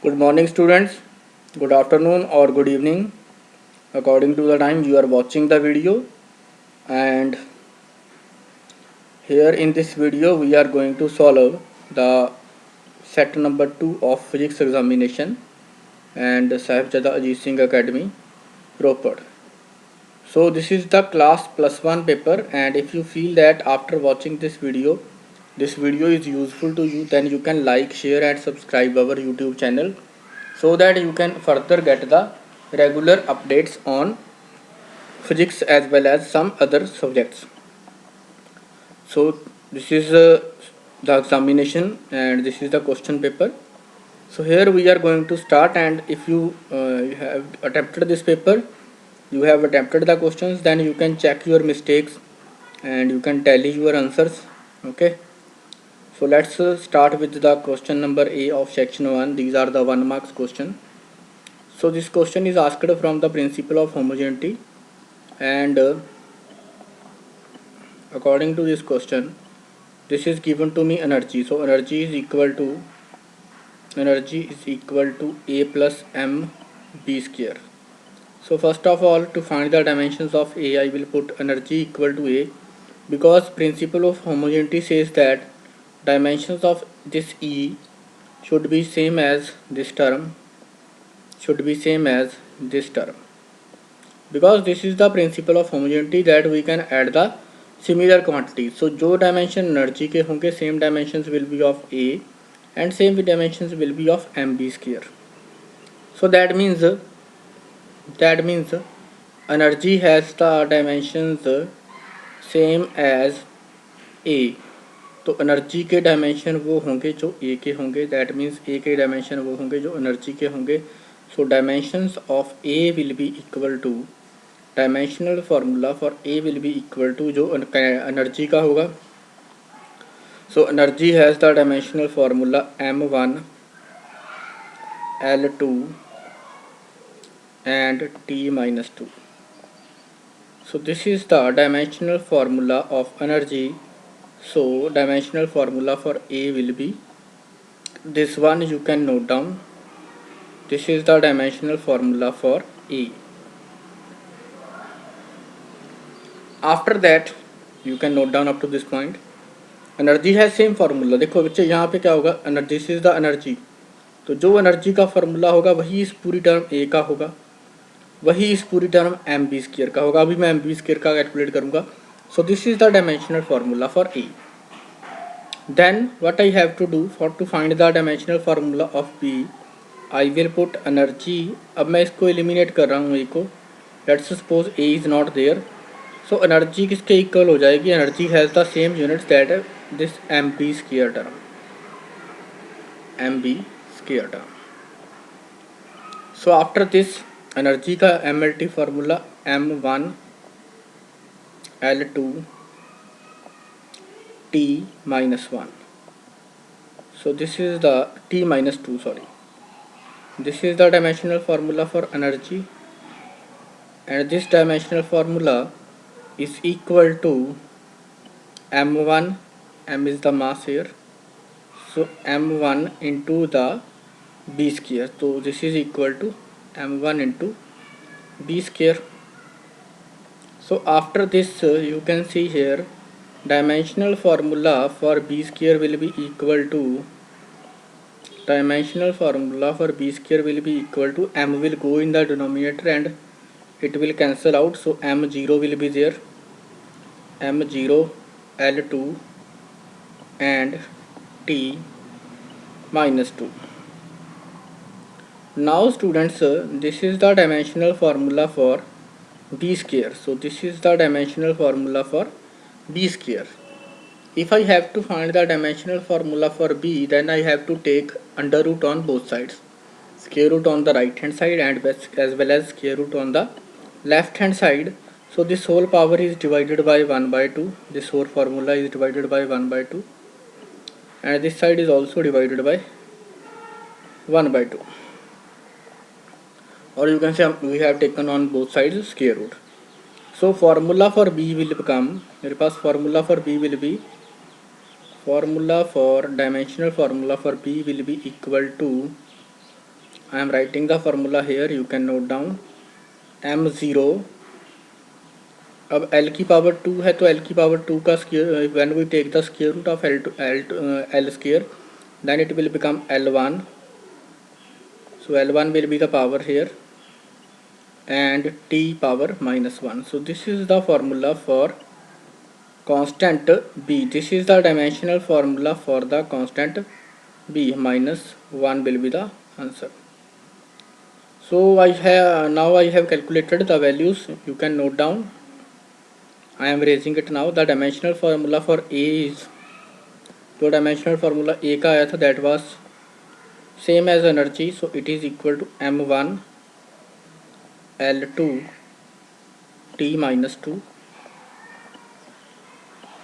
Good morning, students. Good afternoon or good evening, according to the time you are watching the video. And here in this video, we are going to solve the set number 2 of physics examination and Sahibzada Ajit Singh Academy, Ropar. So this is the class plus 1 paper, and if you feel that after watching this video is useful to you, then you can like, share and subscribe our YouTube channel so that you can further get the regular updates on physics as well as some other subjects. So this is the examination and this is the question paper. So here we are going to start, and if you have attempted this paper, you have attempted the questions, then you can check your mistakes and you can tally your answers. Okay, so let's start with the question number A of section 1. These are the 1 marks question. So this question is asked from the principle of homogeneity, and according to this question, this is given to me energy. So energy is equal to A plus m b square. So first of all, to find the dimensions of A, I will put energy equal to A, because principle of homogeneity says that dimensions of this E should be same as this term, because this is the principle of homogeneity that we can add the similar quantities. So जो dimension energy के होंगे, same dimensions will be of A and same dimensions will be of mb square. So that means energy has the dimensions same as A. तो energy के dimension वो होंगे जो ए के होंगे, दैट मीन्स ए के डायमेंशन वो होंगे जो एनर्जी के होंगे. So dimensions of A will be equal to, dimensional formula for A will be equal to जो एनर्जी का होगा. So energy has the dimensional formula m1 l2 and t-2. So this is the dimensional formula of energy. So dimensional formula for A will be this one, you can note down. This is the dimensional formula for A. After that you can note down up to this point. Energy है same formula. देखो बच्चे यहाँ पे क्या होगा, this is the energy. तो जो energy का फार्मूला होगा वही इस पूरी टर्म ए का होगा, वही इस पूरी टर्म एम बी स्क्र का होगा. अभी मैं एम बी स्क्र का कैलकुलेट करूँगा. सो this is the dimensional formula for A. Then what I have to do for to find the dimensional formula of B, I will put energy. अब मैं इसको eliminate कर रहा हूँ ए को. Let's suppose A is not there. So energy किसके equal हो जाएगी, energy has the same units that this M B square term, so after this energy का M L T formula m1 l2 t-1. So this is the t-2, sorry. This is the dimensional formula for energy, and this dimensional formula is equal to m1, m is the mass here, so m1 into the b square. So this is equal to m1 into b square. So after this you can see here, dimensional formula for b square will be equal to, m will go in the denominator and it will cancel out. So m0 will be there, m0 l2 and t-2. Now students, this is the dimensional formula for b square. So this is the dimensional formula for b square. If I have to find the dimensional formula for b, then I have to take under root on both sides, square root on the right hand side and as well as square root on the left hand side. So this whole power is divided by 1 by 2. This whole formula is divided by 1 by 2, and this side is also divided by 1 by 2, or you can say we have taken on both sides square root. So formula for b will become, मेरे पास formula for b will be, dimensional formula for b will be equal to I am writing the formula here, you can note down m0. अब l की power 2 है तो l की power 2 का square, when we take the square root of l square then it will become L1. So L1 will be the power here and t power minus 1. So this is the formula for constant b. This is the dimensional formula for the constant b. Minus 1 will be the answer. So now I have calculated the values. You can note down. I am raising it now. The dimensional formula for a is, जो dimensional formula a का आया था, that was same as energy, so it is equal to m1 L2 t minus 2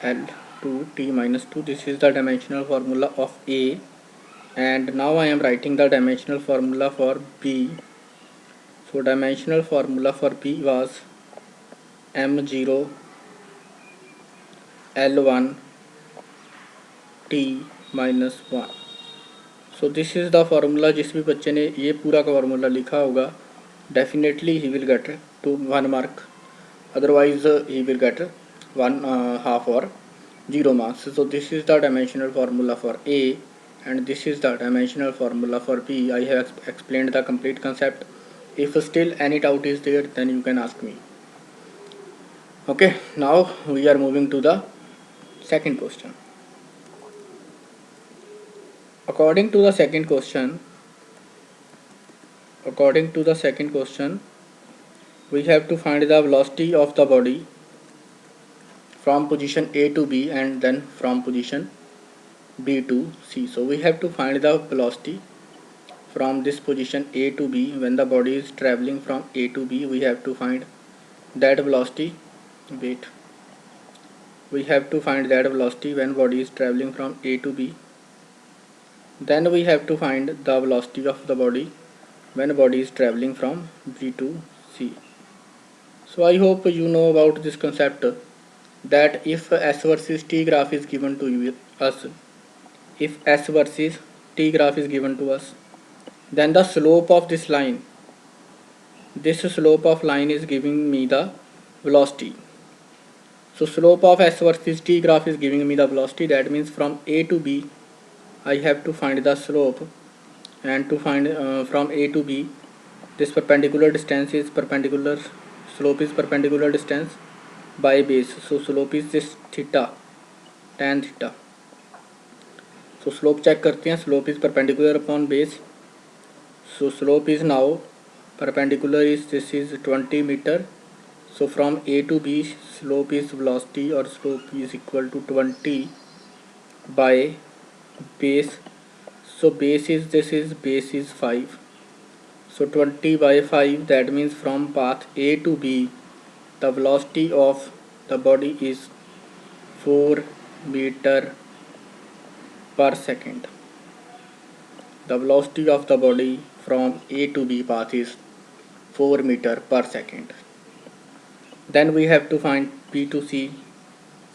L2 t minus 2. This is the dimensional formula of a, and now I am writing the dimensional formula for b. So dimensional formula for b was m0 L1 t minus 1. So this is the formula. जिस भी बच्चे ने ये पूरा का formula लिखा होगा, definitely he will get 1 mark, otherwise he will get 1/2 or 0 marks. So this is the dimensional formula for A and this is the dimensional formula for B. I have explained the complete concept. If still any doubt is there, then you can ask me. Okay, now we are moving to the second question. According to the second question, we have to find the velocity of the body from position A to B and then from position B to C. So we have to find the velocity from this position A to B. When the body is traveling from A to B, we have to find that velocity. We have to find that velocity when body is traveling from A to B. Then we have to find the velocity of the body when body is traveling from B to C. So I hope you know about this concept, that if S versus T graph is given to us, then the slope of this line, is giving me the velocity. So slope of S versus T graph is giving me the velocity. That means from A to B I have to find the slope, and to find from A to B, this perpendicular distance is perpendicular, slope is perpendicular distance by base. So slope is this theta, tan theta. So slope check करते हैं. Slope is perpendicular upon base. So slope is now perpendicular is, this is 20 meter. So from A to B, slope is velocity or slope is equal to 20 by base. So base is, base is 5. So 20 by 5, that means from path A to B, the velocity of the body is 4 meter per second. The velocity of the body from A to B path is 4 meter per second. Then we have to find B to C.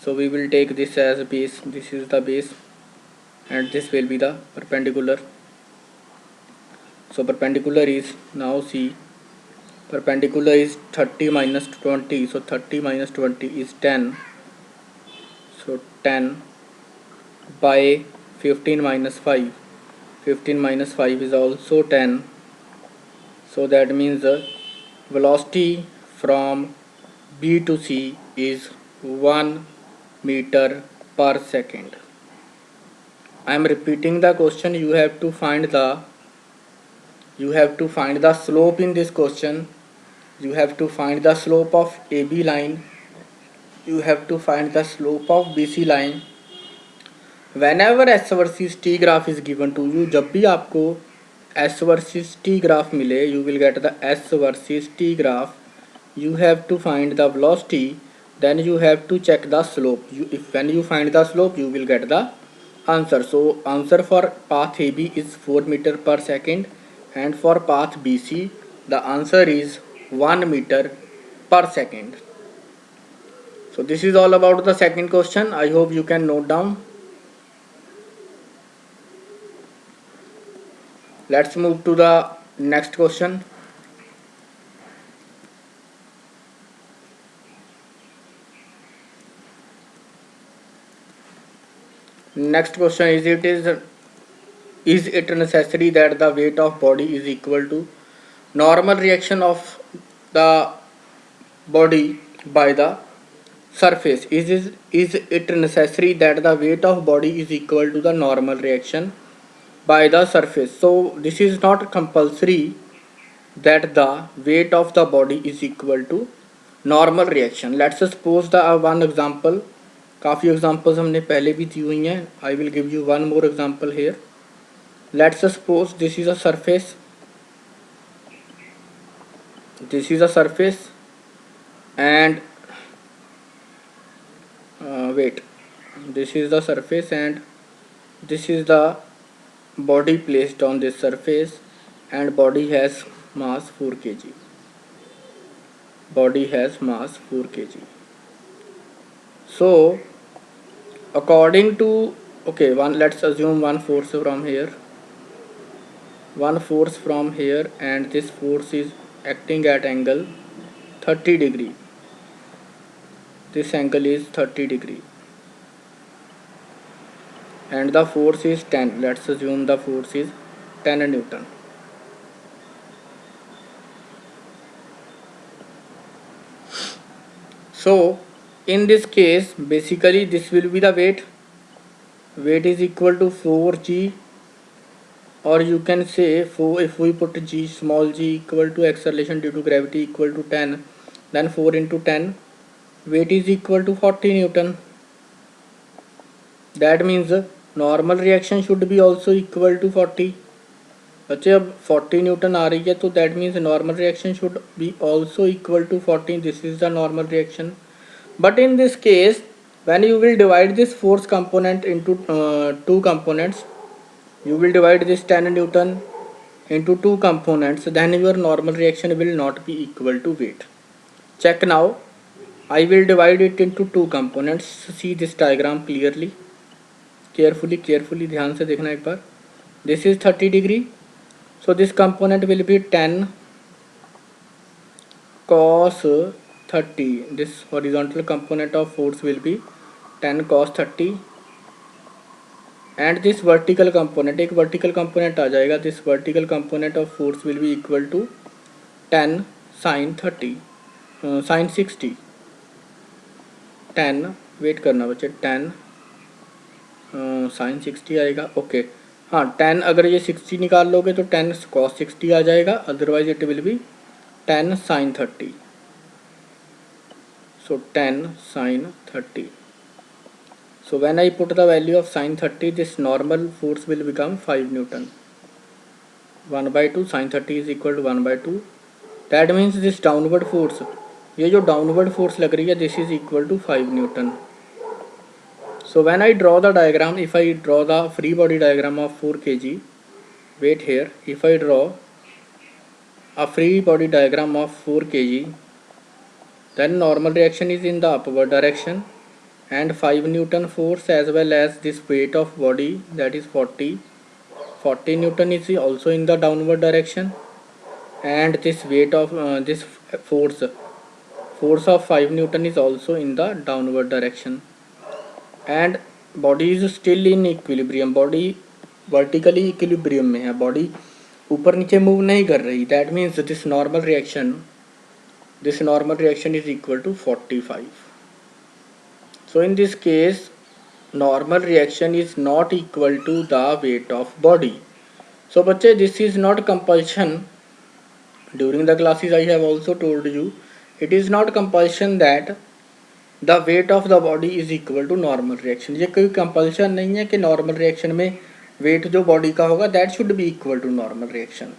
So we will take this as base. This is the base and this will be the perpendicular. So perpendicular is, now see, perpendicular is 30 minus 20. So 30 minus 20 is 10. So 10 by 15 minus 5. 15 minus 5 is also 10. So that means the velocity from B to C is 1 meter per second. I am repeating the question. You have to find the slope in this question. You have to find the slope of AB line. You have to find the slope of BC line. Whenever S versus T graph is given to you, जब भी आपको S versus T graph मिले, you will get the S versus T graph. You have to find the velocity, then you have to check the slope. When you find the slope, you will get the answer. So answer for path AB is 4 meter per second, and for path BC the answer is 1 meter per second. So this is all about the second question. I hope you can note down. Let's move to the Next question. Next question is it necessary that the weight of body is equal to normal reaction of the body by the surface? Is it necessary that the weight of body is equal to the normal reaction by the surface? So this is not compulsory that the weight of the body is equal to normal reaction. Let's suppose the one example. काफ़ी examples हमने पहले भी दी हुई हैं. I will give you one more example here. Let's suppose this is a surface. This is a surface and wait. This is the surface and this is the body placed on this surface, and body has mass 4 kg. Body has mass 4 kg. So according to, okay, let's assume one force from here. One force from here, and this force is acting at angle 30 degree. This angle is 30 degree and the force is 10. Let's assume the force is 10 Newton. So in this case, basically this will be the weight. Weight is equal to 4g, or you can say 4, if we put g, small g, equal to acceleration due to gravity equal to 10, then 4 into 10, weight is equal to 40 Newton. That means normal reaction should be also equal to 40. बच्चे अब 40 Newton आ रही है तो that means normal reaction should be also equal to 40. This is the normal reaction. But in this case when you will divide this force component into two components, you will divide this 10 Newton into two components, then your normal reaction will not be equal to weight. Check now. I will divide it into two components. See this diagram clearly. Carefully ध्यान से देखना एक बार. This is 30 degree. So this component will be 10 cos 30. This horizontal component of force will be 10 cos 30, and this vertical component, एक vertical component आ जाएगा. This vertical component of force will be equal to 10 sin 30, sin 60. 10, wait करना बच्चे, 10 sin 60 आएगा. Okay हाँ, 10 अगर ये 60 निकाल लोगे तो 10 cos 60 आ जाएगा. Otherwise it will be 10 sin 30. So 10 sin 30. So when I put the value of sin 30, this normal force will become 5 Newton. 1/2 sin 30 is equal to 1/2. That means this downward force, ये जो downward force लग रही है, this is equal to 5 Newton. So when I draw the diagram, if I draw the free body diagram of 4 kg, wait here, if I draw a free body diagram of 4 kg, then normal reaction is in the upward direction, and 5 Newton force as well as this weight of body, that is 40 Newton, is also in the downward direction, and this weight of this force of 5 Newton is also in the downward direction, and body is still in equilibrium. Body vertically equilibrium में है, body ऊपर नीचे move नहीं कर रही. That means this normal reaction is equal to 45. So in this case normal reaction is not equal to the weight of body. So बच्चे, this is not compulsion. During the classes I have also told you, it is not compulsion that the weight of the body is equal to normal reaction. ये कोई compulsion नहीं है कि normal reaction में weight जो body का होगा that should be equal to normal reaction.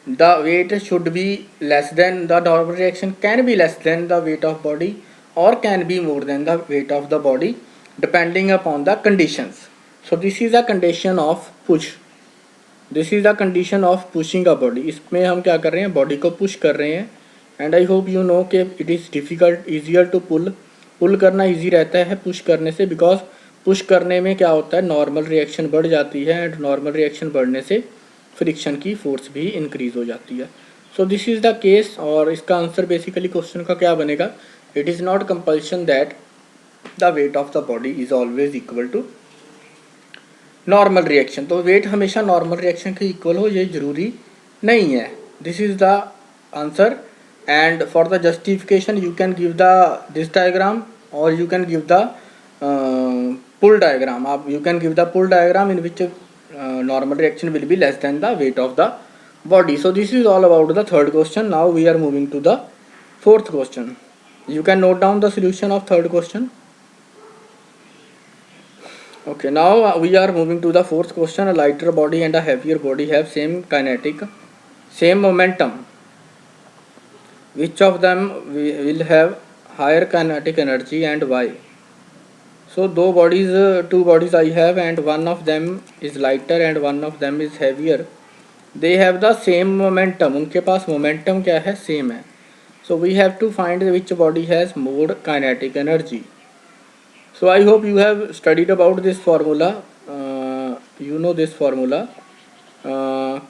The weight should be less than the normal reaction, can be less than the weight of body or can be more than the weight of the body depending upon the conditions. So this is a condition of push. This is the condition of pushing a body. इसमें हम क्या कर रहे हैं, body को push कर रहे हैं. And I hope you know कि it is difficult, easier to pull करना ईजी रहता है पुश करने से, बिकॉज पुश करने में क्या होता है, नॉर्मल रिएक्शन बढ़ जाती है, एंड नॉर्मल रिएक्शन बढ़ने से फ्रिक्शन की फोर्स भी इंक्रीज हो जाती है। So this is the case, और इसका आंसर बेसिकली क्वेश्चन का क्या बनेगा, it is not compulsion that the weight of the body is always equal to normal reaction. तो वेट हमेशा नॉर्मल रिएक्शन के इक्वल हो ये जरूरी नहीं है। This is the answer, and for the justification you can give the this diagram और you can give the pull diagram. आप you can give the pull diagram in which normal reaction will be less than the weight of the body. So this is all about the third question. Now we are moving to the fourth question. You can note down the solution of third question. Okay, now we are moving to the fourth question. A lighter body and a heavier body have same kinetic, same momentum. Which of them will have higher kinetic energy and why? So two bodies I have, and one of them is lighter and one of them is heavier. They have the same momentum. उनके पास momentum क्या है, same है. So we have to find which body has more kinetic energy. So I hope you have studied about this formula. You know this formula.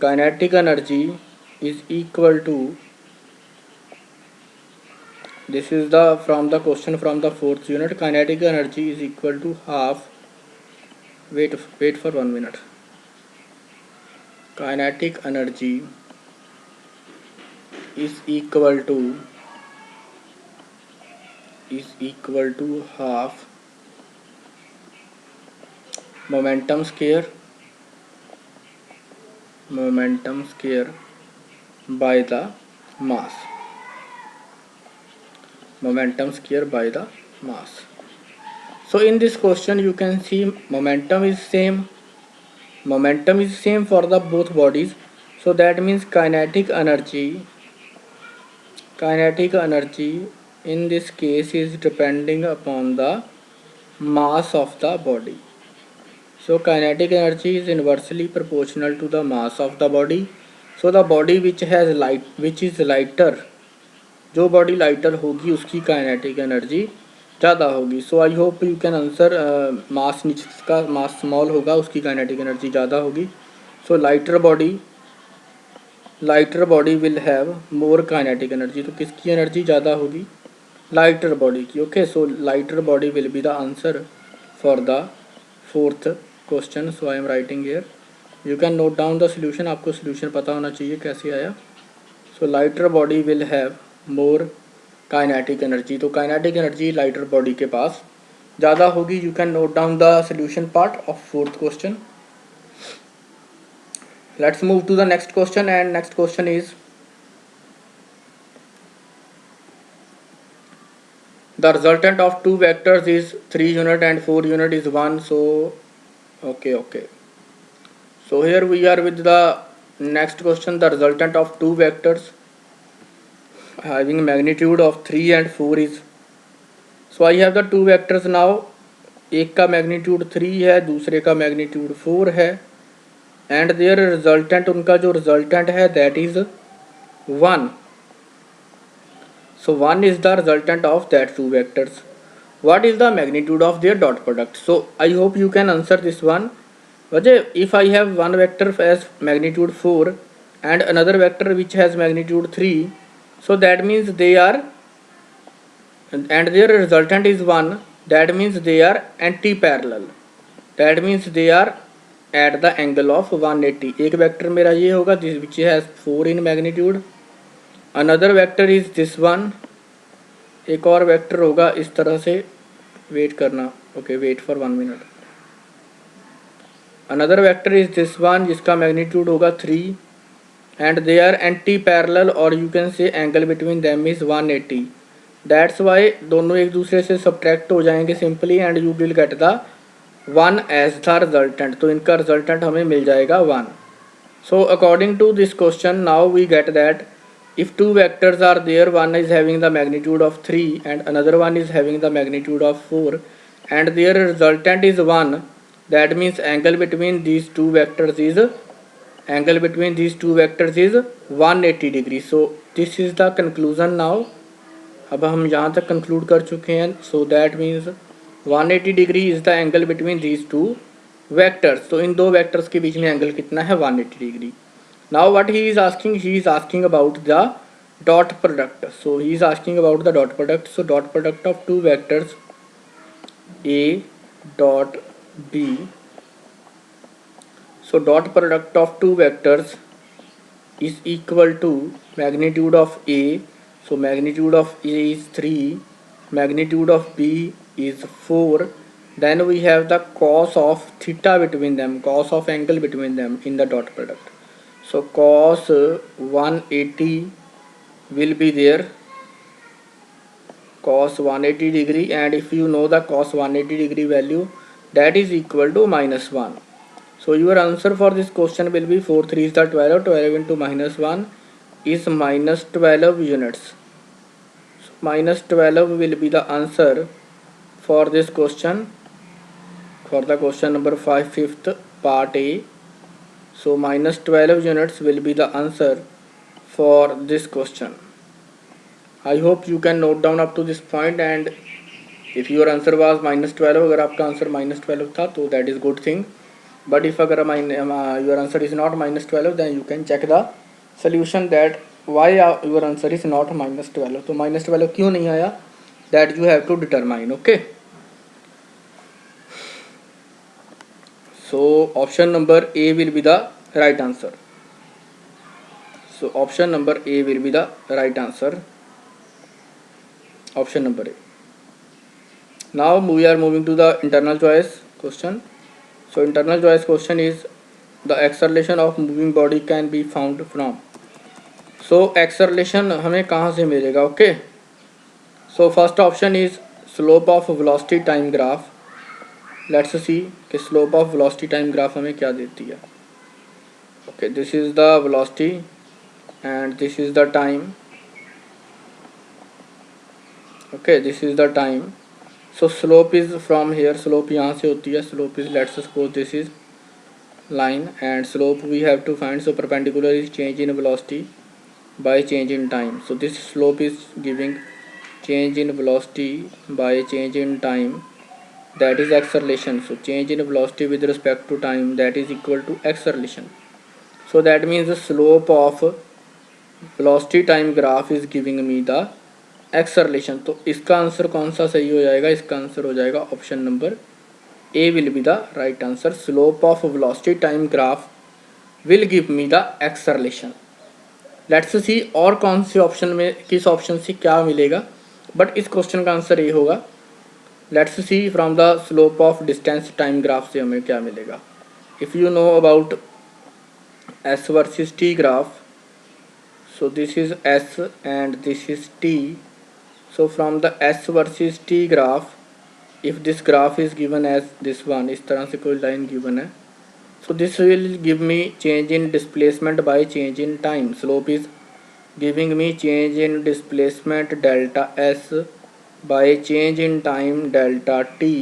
Kinetic energy is equal to, this is the from the question from the fourth unit. Kinetic energy is equal to half, wait for 1 minute. Kinetic energy is equal to half momentum square by the mass. Momentum square by the mass. So in this question you can see momentum is same for the both bodies. So that means kinetic energy in this case is depending upon the mass of the body. So kinetic energy is inversely proportional to the mass of the body. So the body which is lighter, जो body lighter होगी उसकी kinetic energy ज़्यादा होगी. So I hope you can answer. Mass जिसका mass small होगा उसकी kinetic energy ज़्यादा होगी. So lighter body will have more kinetic energy. तो किसकी एनर्जी ज़्यादा होगी, लाइटर बॉडी की. Okay, so lighter body will be the answer for the fourth question. So I am writing here. You can note down the solution. आपको solution पता होना चाहिए कैसे आया. So lighter body will have more kinetic energy. तो kinetic energy lighter body के पास ज़्यादा होगी. You can note down the solution part of fourth question. Let's move to the next question, and next question is the resultant of two vectors is 3 unit and 4 unit is 1. So okay, so here we are with the next question. The resultant of two vectors having magnitude of 3 and 4 is, so I have the two vectors now. एक का magnitude 3 है, दूसरे का magnitude 4 है, and there resultant, उनका जो resultant है that is 1. So 1 is the resultant of that two vectors. What is the magnitude of their dot product? So I hope you can answer this one. If I have one vector as magnitude 4 and another vector which has magnitude 3, so that means they are, and their resultant is 1, that means they are anti-parallel. That means they are at the angle of 180. एक vector मेरा ये होगा which has 4 in magnitude. Another vector is this one. एक और vector होगा इस तरह से, वेट करना. Okay, wait for 1 minute. Another vector is this one जिसका मैग्नीट्यूड होगा 3, and they are anti-parallel, or you can say angle between them is 180. That's why दोनों एक दूसरे से सब्ट्रैक्ट हो जाएंगे simply, and you will get the 1 as the resultant. तो इनका रिजल्टेंट हमें मिल जाएगा 1. So according to this question, now we get that if two vectors are there, one is having the magnitude of 3 and another one is having the magnitude of 4, and their resultant is 1, that means angle between these two vectors is 180 degree. So this is the conclusion now. अब हम यहाँ तक conclude कर चुके हैं. So that means 180 degree is the angle between these two vectors. तो इन दो vectors के बीच में angle कितना है, 180 degree. Now what he is asking about the dot product. So he is asking about the dot product. So dot product of two vectors A dot B. So dot product of two vectors is equal to magnitude of A. So magnitude of A is 3, magnitude of B is 4. Then we have the cos of theta between them, cos of angle between them in the dot product. So cos 180 will be there, cos 180 degree, and if you know the cos 180 degree value, that is equal to -1. So your answer for this question will be 4 3 is the 12, 12 into -1 is -12 units. So -12 will be the answer for this question, for the question number 5, fifth part A. So -12 units will be the answer for this question. I hope you can note down up to this point, and if your answer was -12, अगर आपका answer -12 था तो that is good thing. But if अगर your answer is not -12, then you can check the solution that why your answer is not -12. तो -12 क्यों नहीं आया, that you have to determine. Okay. So option number A will be the right answer. So option number A will be the right answer. Option number A. Now we are moving to the internal choice question. So internal choice question is the acceleration of moving body can be found from. So acceleration हमें कहाँ से मिलेगा? Okay. So first option is slope of velocity time graph. Let's see कि slope of velocity time graph हमें क्या देती है. Okay, this is the velocity and this is the time. Okay, this is the time. So slope is from here, slope यहाँ से होती है, slope is, let's suppose this is line, and slope we have to find. So perpendicular is change in velocity by change in time. So this slope is giving change in velocity by change in time, that is acceleration. So change in velocity with respect to time, that is equal to acceleration. So that means the slope of velocity time graph is giving me the acceleration. तो इसका answer कौन सा सही हो जाएगा? इसका answer हो जाएगा option number A will be the right answer. Slope of velocity time graph will give me the acceleration. Let's see और कौन से ऑप्शन में, किस ऑप्शन से क्या मिलेगा, बट इस क्वेश्चन का आंसर ये होगा. Let's see from the slope of distance time graph से हमें क्या मिलेगा. If you know about S versus T graph, so this is S and this is T. So from the S versus T graph, if this graph is given as this one, इस तरह से कोई line given है, so this will give me change in displacement by change in time. Slope is giving me change in displacement delta S by change in time delta T.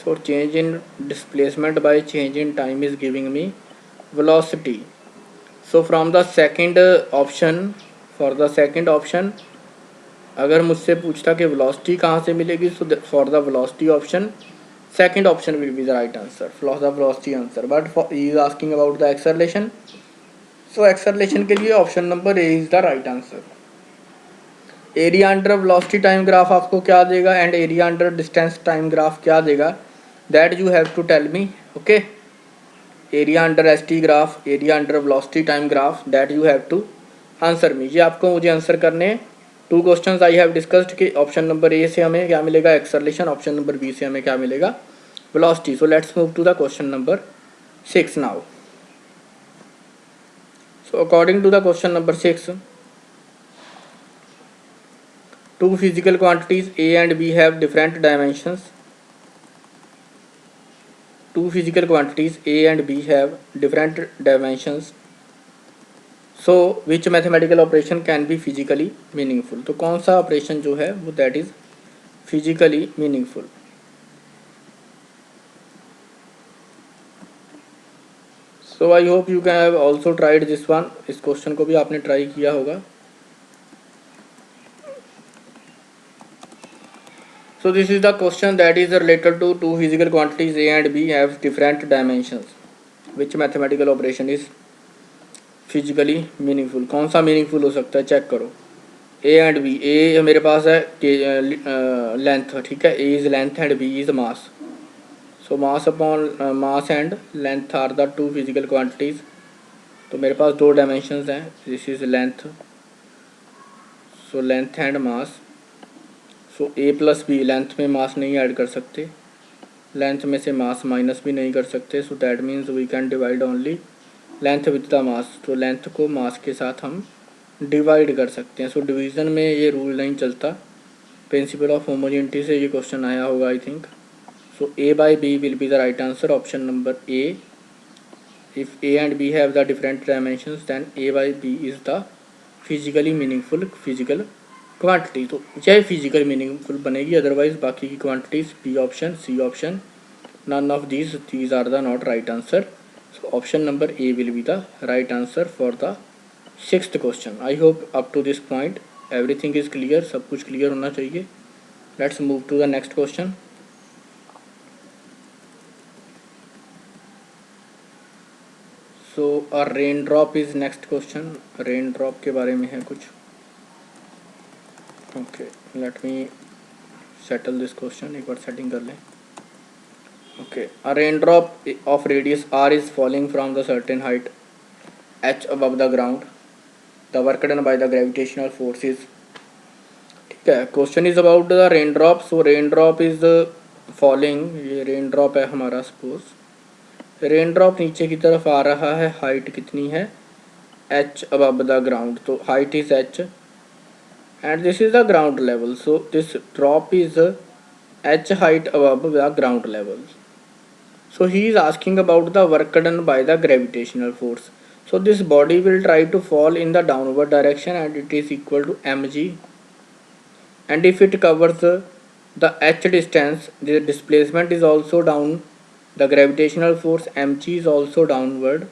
So change in displacement by change in time is giving me velocity. So from the second option, for the second option, अगर मुझसे पूछता कि velocity कहाँ से मिलेगी, so for the velocity option, second option will be the right answer for the velocity answer. But for he is asking about the acceleration, so acceleration के लिए option number A is the right answer. Area under velocity time graph आपको क्या देगा and area under distance time graph क्या देगा, that you have to tell me. Okay, area under S T graph, area under velocity time graph, that you have to answer me. ये आपको मुझे answer करने हैं. Two questions I have discussed कि option number A से हमें क्या मिलेगा एक्सेलरेशन, ऑप्शन नंबर बी से हमें क्या मिलेगा velocity. So let's move to the question number 6 now. So according to the question number 6, two physical quantities A and B have different dimensions. Two physical quantities A and B have different dimensions. So which mathematical operation can be physically meaningful? तो कौन सा operation जो है वो that is physically meaningful. So I hope you can have also tried this one. इस question को भी आपने ट्राई किया होगा. So this is the question that is related to two physical quantities A and B have different dimensions. Which mathematical operation is physically meaningful, कौन सा meaningful हो सकता है, चेक करो। ए एंड बी, ए मेरे पास है लेंथ, ठीक है, A is length and B is mass. So mass upon mass and length are the two physical quantities. तो मेरे पास दो डायमेंशंस हैं, this is length, so length and mass. So A plus B, length में mass नहीं add कर सकते, length में से मास माइनस भी नहीं कर सकते, so that means we can divide only length with the mass. तो लेंथ को मास के साथ हम डिवाइड कर सकते हैं। सो डिवीज़न में ये रूल नहीं चलता, प्रिंसिपल ऑफ होमोजेनिटी से ये क्वेश्चन आया होगा I think. So A by B will be the right answer, option number A. If A and B have the different dimensions then A by B is the physically meaningful physical quantity. तो यह physical meaningful बनेगी, otherwise बाकी की quantities B option, C option, none of these are the not right answer. So option number A will be the right answer for the sixth question. I hope up to this point everything is clear, सब कुछ clear होना चाहिए। Let's move to the next question. So a raindrop is next question. Raindrop के बारे में है कुछ। Okay, let me settle this question, एक बार setting कर लें। Okay, a raindrop of radius r is falling from the certain height h above the ground. The work done by the gravitational force is, ठीक है, question is about the rain drop. So rain drop is falling, ये rain drop है हमारा, suppose rain drop नीचे की तरफ आ रहा है, हाइट कितनी है, h अबव द ग्राउंड, तो height is h and this is the ground level. So this drop is h height above the ground level. So he is asking about the work done by the gravitational force. So this body will try to fall in the downward direction and it is equal to mg, and if it covers the h distance, the displacement is also down, the gravitational force mg is also downward.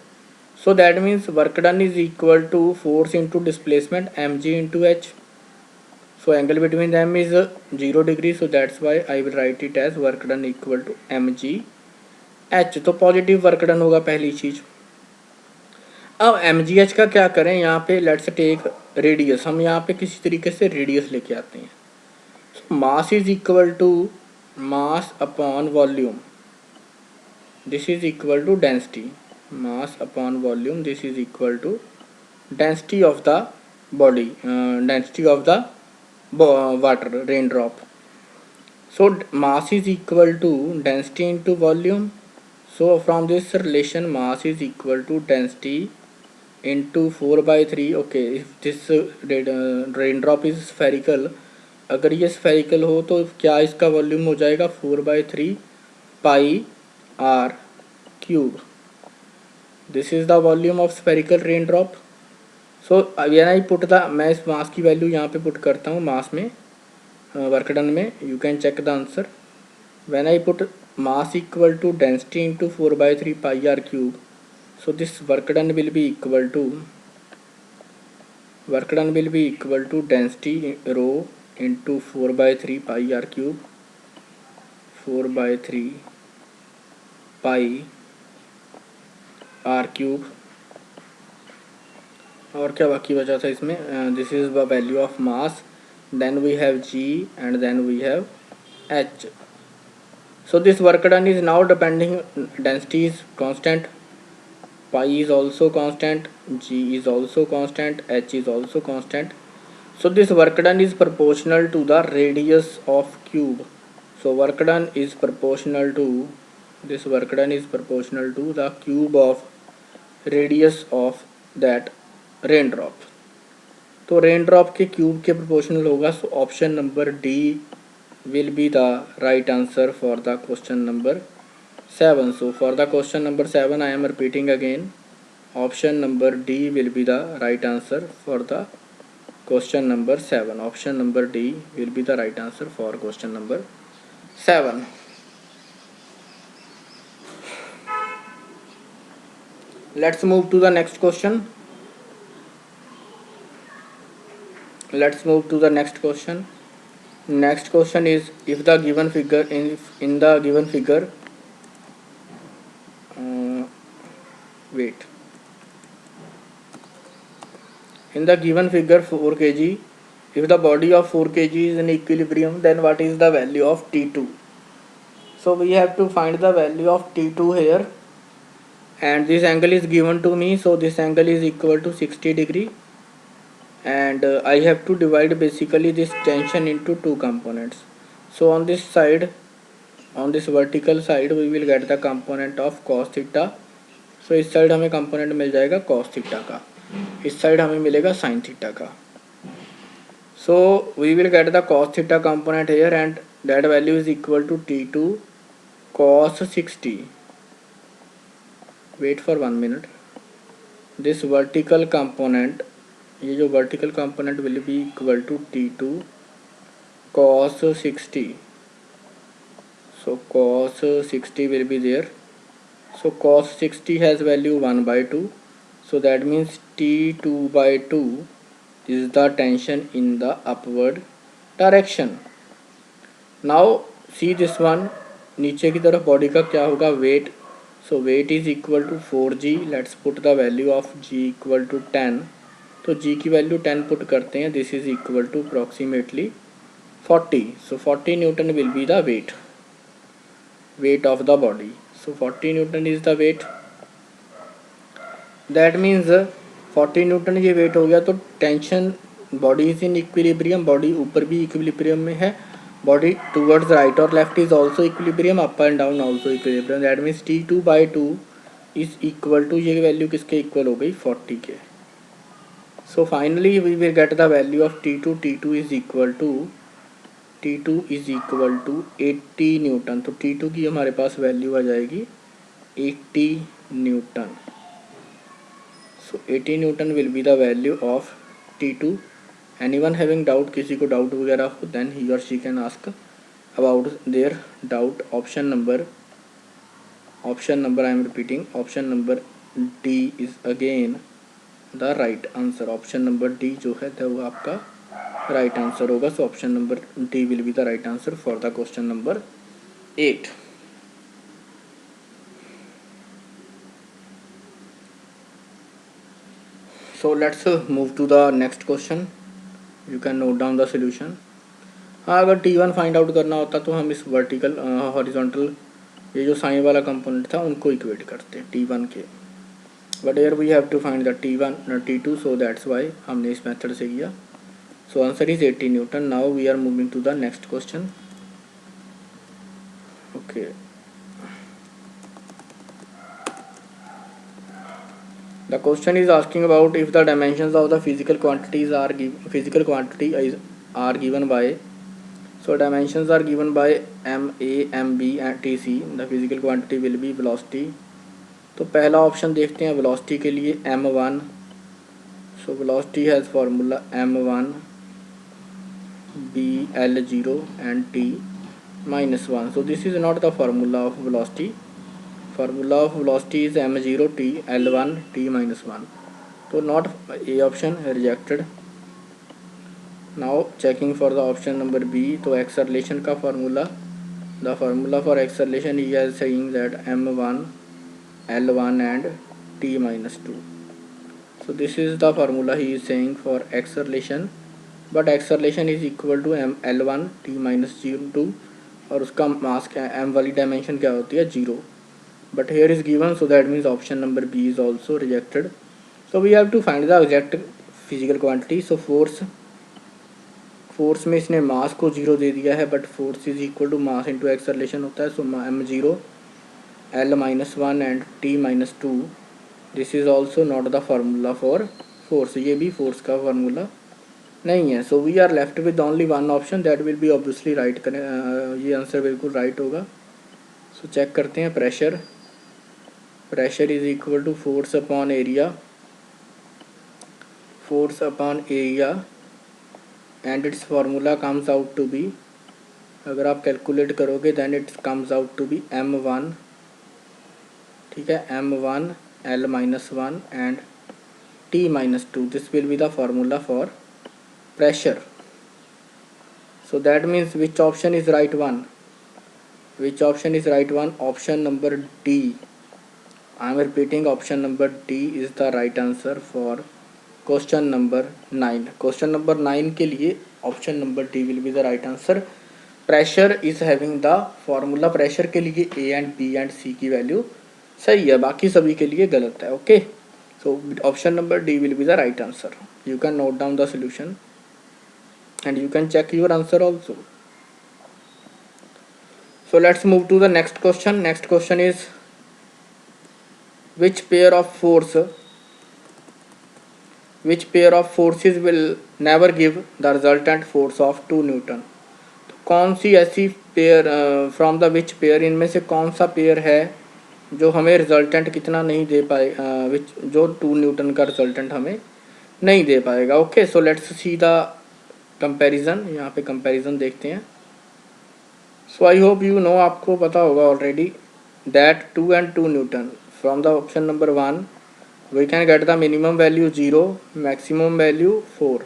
So that means work done is equal to force into displacement mg into h. So angle between them is 0 degree, so that's why I will write it as work done equal to mg h। तो positive work done होगा पहली चीज। अब M G H का क्या करें, यहाँ पे लेट्स टेक रेडियस, हम यहाँ पे किसी तरीके से रेडियस लेके आते हैं। So mass is equal to mass upon volume, this is equal to density, mass upon volume, this is equal to density of the body, density of the water rain drop. So mass is equal to density into volume. So from this relation mass is equal to density into 4/3. Okay, if this raindrop is spherical, अगर ये spherical हो तो क्या इसका volume हो जाएगा 4/3 पाई r cube. This is the volume of spherical raindrop. So when I put the, मैं इस मास की वैल्यू यहाँ पे पुट करता हूँ, मास में वर्क डन में, you can check the answer. When I put mass equal to density into 4/3 pi r cube, so this work done will be equal to density rho into 4/3 pi r cube, 4/3 pi r cube। और क्या बाकी बचा था इसमें, this is the value of mass, then we have g and then we have h. So this work done is now depending, density is constant, pi is also constant, g is also constant, h is also constant. So this work done is proportional to the radius of cube. So work done is proportional to, this work done is proportional to the cube of radius of that raindrop. तो raindrop के cube के proportional होगा। So option number D will be the right answer for the question number 7. So for the question number 7 I am repeating again, option number D will be the right answer for the question number 7. Option number D will be the right answer for question number 7. Let's move to the next question. Next question is, if the given figure in the given figure wait, In the given figure 4 kg, if the body of 4 kg is in equilibrium, then what is the value of T2? So we have to find the value of T2 here, and this angle is given to me, so this angle is equal to 60 degree, and I have to divide basically this tension into two components. So on this side, on this vertical side, we will get the component of cos theta. So इस side हमें component मिल जाएगा cos theta का, इस side हमें मिलेगा sin theta का. So we will get the cos theta component here, and that value is equal to T2 cos 60. Wait for 1 minute. This vertical component, ये जो vertical component will be equal to T2 cos 60. So cos 60 will be there. So cos 60 has value 1 by 2. So that means T2 by 2 is the tension in the upward direction. Now see this one, नीचे की तरफ body का क्या होगा, weight. So weight is equal to 4g. Let's put the value of g equal to 10. तो g की value 10 put करते हैं. This is equal to approximately 40. So 40 newton will be the weight of the body. So 40 Newton is the weight. That means 40 Newton ये weight हो गया. तो tension, body is in equilibrium, body ऊपर भी equilibrium में है, बॉडी टूवर्ड्स राइट और left is also equilibrium, up and down also equilibrium. That means T2 by 2 is equal to, ये वैल्यू किसके इक्वल हो गई, 40 के. So finally we will get the value of T2. T2 is equal to 80 newton. तो T2 की हमारे पास value आ जाएगी 80 newton. So 80 Newton will be the value of T2. Anyone having doubt, किसी को डाउट वगैरह हो, देन ही और she can ask about their doubt. Option number I am repeating, option number D is again the right answer. Option number D जो है वो आपका right answer होगा. So option number D will be the right answer for the question number 8. So let's move to the next question. You can note down the solution. हाँ, अगर T1 find out करना होता तो हम इस vertical horizontal ये जो sign वाला कंपोनेंट था उनको इक्वेट करते T1 के. But here we have to find the T2, so that's why हमने इस मेथड से किया. So answer is 80 Newton. Now we are moving to the next question. Okay. The question is asking about if the dimensions of the physical quantities are given by. So dimensions are given by m, a, m, b and t, c. The physical quantity will be velocity. तो पहला option देखते हैं velocity के लिए m1. So velocity has formula m1 b l0 and t minus 1. So this is not the formula of velocity. Formula of velocity is m0 t l1 t minus 1. So not a option, rejected. Now checking for the option number b. तो acceleration का formula, the formula for acceleration he is saying that m1 l1 and t minus 2. So this is the formula he is saying for acceleration. But acceleration is equal to L1 t minus 2 और उसका मास क्या है, m वाली dimension क्या होती है, 0. But here is given, so that means option number B is also rejected. So we have to find the exact physical quantity. So force में इसने मास को 0 दे दिया है, but force is equal to mass into acceleration होता है. So m0 l minus 1 and t minus 2. This is also not the formula for force, ये भी फोर्स का फार्मूला नहीं है. सो we are left with only one option, that will be obviously right. ये answer बिल्कुल right होगा. So check करते हैं. Pressure is equal to force upon area and its formula comes out to be, अगर आप calculate करोगे then it comes out to be m1, ठीक है, m1 l minus 1 and t minus 2. This will be the formula for pressure. So that means which option is right one? Option number D. I am repeating, option number D is the right answer for question number 9. Question number 9 के लिए option number D will be the right answer. Pressure is having the formula. Pressure के लिए ए and B and सी की value सही है, बाकी सभी के लिए गलत है. Okay, so option number D will be the right answer. You can note down the solution and you can check your answer also. So let's move to the next question. Next question is, which pair of forces will never give the resultant force of 2 Newton. तो कौन सी ऐसी pair from the which pair, इनमें से कौन सा pair है जो हमें रिजल्टेंट कितना नहीं दे पाए, विच जो 2 न्यूटन का रिजल्टेंट हमें नहीं दे पाएगा. Okay, so let's see the comparison. यहाँ पे कंपैरिजन देखते हैं. So I hope you know, आपको पता होगा already that 2 and 2 newton from the option number 1 we can get the minimum value 0, maximum value 4.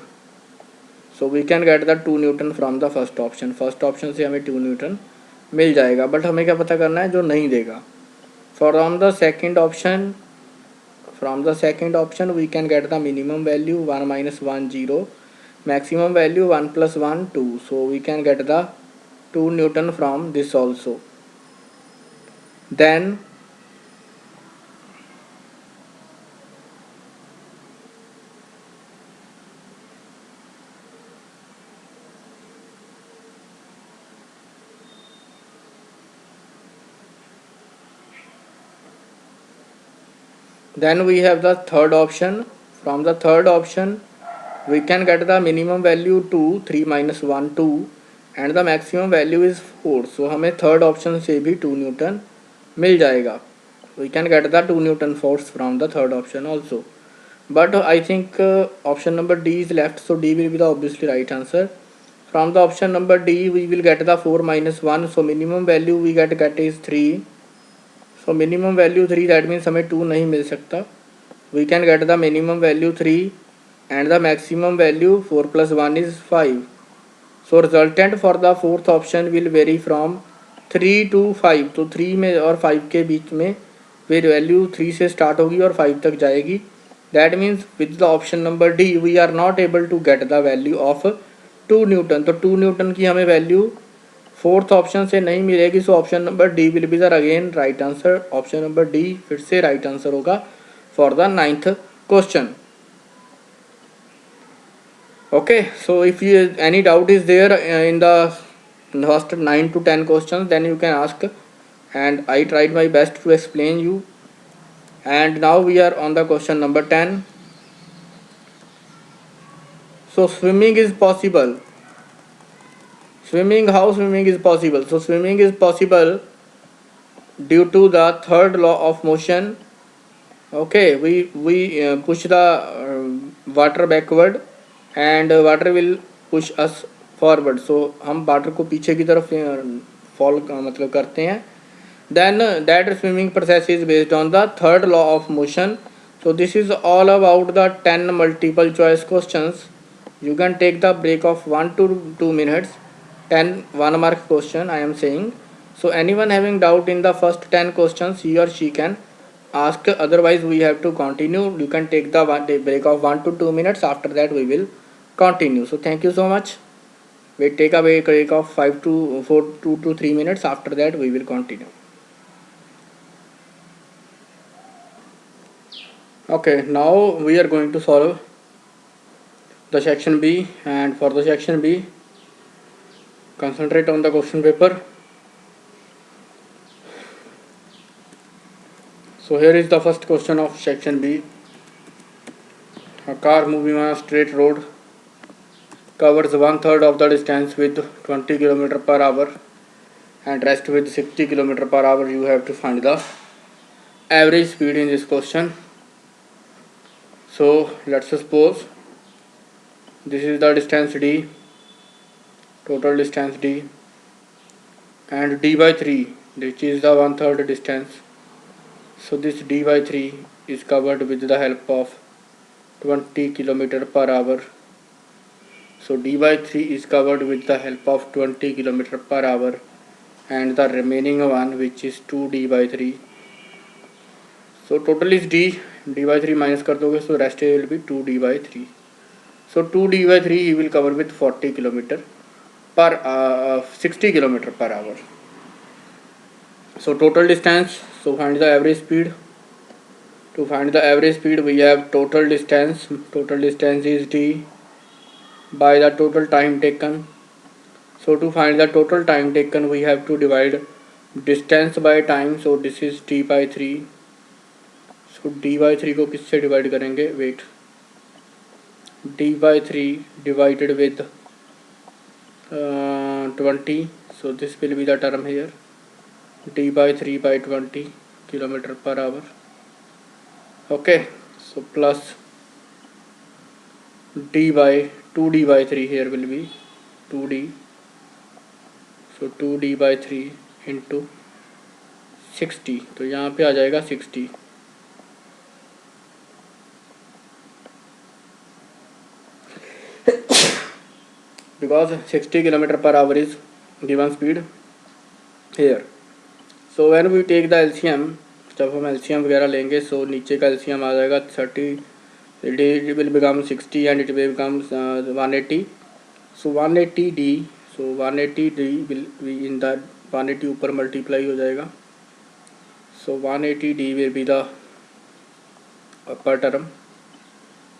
So we can get the 2 newton from the first option. First option से हमें 2 Newton मिल जाएगा, but हमें क्या पता करना है जो नहीं देगा. From the second option we can get the minimum value 1 - 1 0, maximum value 1 + 1 2. So we can get the 2 Newton from this also. Then we have the third option. From the third option we can get the minimum value 2, 3 - 1 2, and the maximum value is 4. So हमें third option से भी 2 Newton मिल जाएगा. We can get the 2 Newton force from the third option also. But I think option number D is left, so D will be the obviously right answer. From the option number D we will get the 4 - 1, so minimum value we get is 3. So minimum value 3, that means हमें 2 नहीं मिल सकता. We can get the minimum value 3 and the maximum value 4 + 1 is 5. So resultant for the fourth option will vary from 3 to 5. तो 3 में और 5 के बीच में फिर value 3 से स्टार्ट होगी और 5 तक जाएगी. That means with the option number D we are not able to get the value of 2 newton. तो 2 न्यूटन की हमें वैल्यू फोर्थ ऑप्शन से नहीं मिलेगी. So option number D will be the again right answer. Option number D फिर से right answer होगा for the 9th question. Okay, so if you any doubt is there in the first 9 to 10 questions, then you can ask, and I tried my best to explain you. And now we are on the question number 10. So swimming is possible. How swimming is possible? So swimming is possible due to the third law of motion. Okay, we push the water backward and water will push us forward. So हम water को पीछे की तरफ fall मतलब करते हैं. Then that swimming process is based on the third law of motion. So this is all about the 10 multiple choice questions. You can take the break of 1 to 2 minutes. 10 1 mark question I am saying. So anyone having doubt in the first 10 questions, he or she can ask. Otherwise we have to continue. You can take the break of 1 to 2 minutes. After that we will continue. So thank you so much. We take a break of 2 to 3 minutes. After that we will continue. Okay, now we are going to solve the section B, and for the section B concentrate on the question paper. So here is the first question of section B. A car moving on a straight road covers 1/3 of the distance with 20 km/h and rest with 60 km/h. You have to find the average speed in this question. So let's suppose this is the distance D, total distance D, and D by 3, which is the 1/3 distance. So this D by 3 is covered with the help of 20 km/h. So D by 3 is covered with the help of 20 km/h, and the remaining one, which is 2D by 3. So total is D d/3 minus कर दोगे so rest will be 2d/3. So 2d/3 you will cover with 40 kilometer per 60 kilometer per hour. So total distance, so find the average speed. To find the average speed we have total distance is d by the total time taken. So to find the total time taken we have to divide distance by time, so this is d/3. So d/3 को किससे divide करेंगे, wait, d/3 divided with 20, so this will be the term here, d/3 by 20 kilometer per hour. Okay, so plus d by 2d/3 here will be 2d, so 2d/3 into 60, तो यहाँ पे आ जाएगा 60. Because 60 kilometer per hour is given speed here. So when we take the LCM, जब हम LCM वगैरह लेंगे, so नीचे का LCM आ जाएगा 30, it will become 60 and it will become 180. So 180d, so 180d will be in the 180 ऊपर multiply हो जाएगा. So 180d will be the upper term.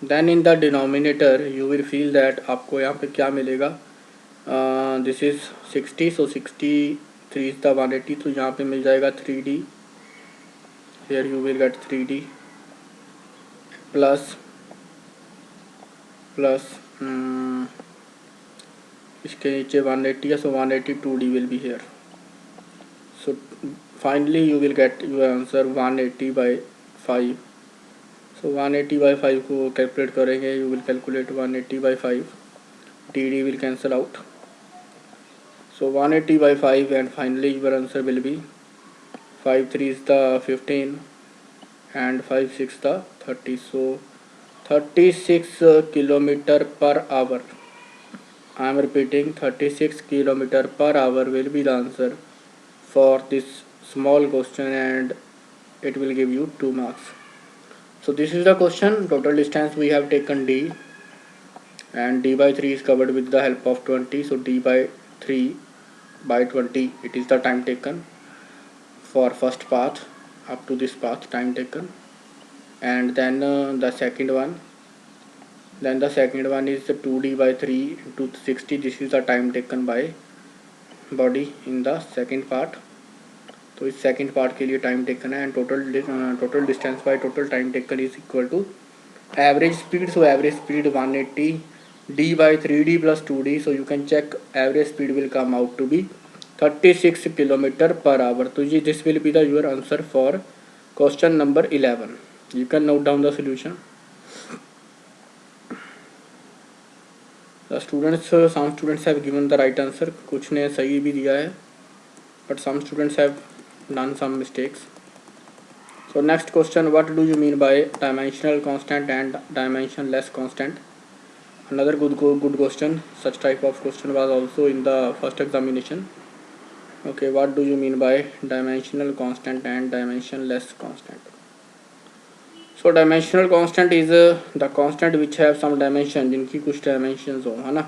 Then in the denominator you will feel that आपको यहाँ पे क्या मिलेगा, this is 60, so 63 is the 180, तो यहाँ पे मिल जाएगा 3d, here you will get 3d plus इसके नीचे 180 है, so 182d will be here. So finally you will get your answer 180/5. So 180/5 को कैलकुलेट करेंगे, you will calculate 180/5, dd will cancel out, so 180/5 and finally your answer will be 5/3 is the 15 and 5/6 the 30, so 36 kilometer per hour. I am repeating, 36 kilometer per hour will be the answer for this small question and it will give you 2 marks. So this is the question. Total distance we have taken d and d/3 is covered with the help of 20, so d/3 by 20 it is the time taken for first path up to this path, time taken. And then the second one is the 2d/3 into 60, this is the time taken by body in the second part. तो इस second part के लिए time taken है and total distance by total time taken is equal to average speed. So average speed 180 d/3d plus 2d, so you can check average speed will come out to be 36 kilometer per hour. तो ये this will be the your answer for question number 11. You can note down the solution. The students, some students have given the right answer, कुछ ने सही भी दिया है, but some students have done some mistakes. So next question, what do you mean by dimensional constant and dimensionless constant? Another good question. Such type of question was also in the first examination. Okay, what do you mean by dimensional constant and dimensionless constant? So dimensional constant is the constant which have some dimension, जिनकी कुछ dimensions हो, है ना,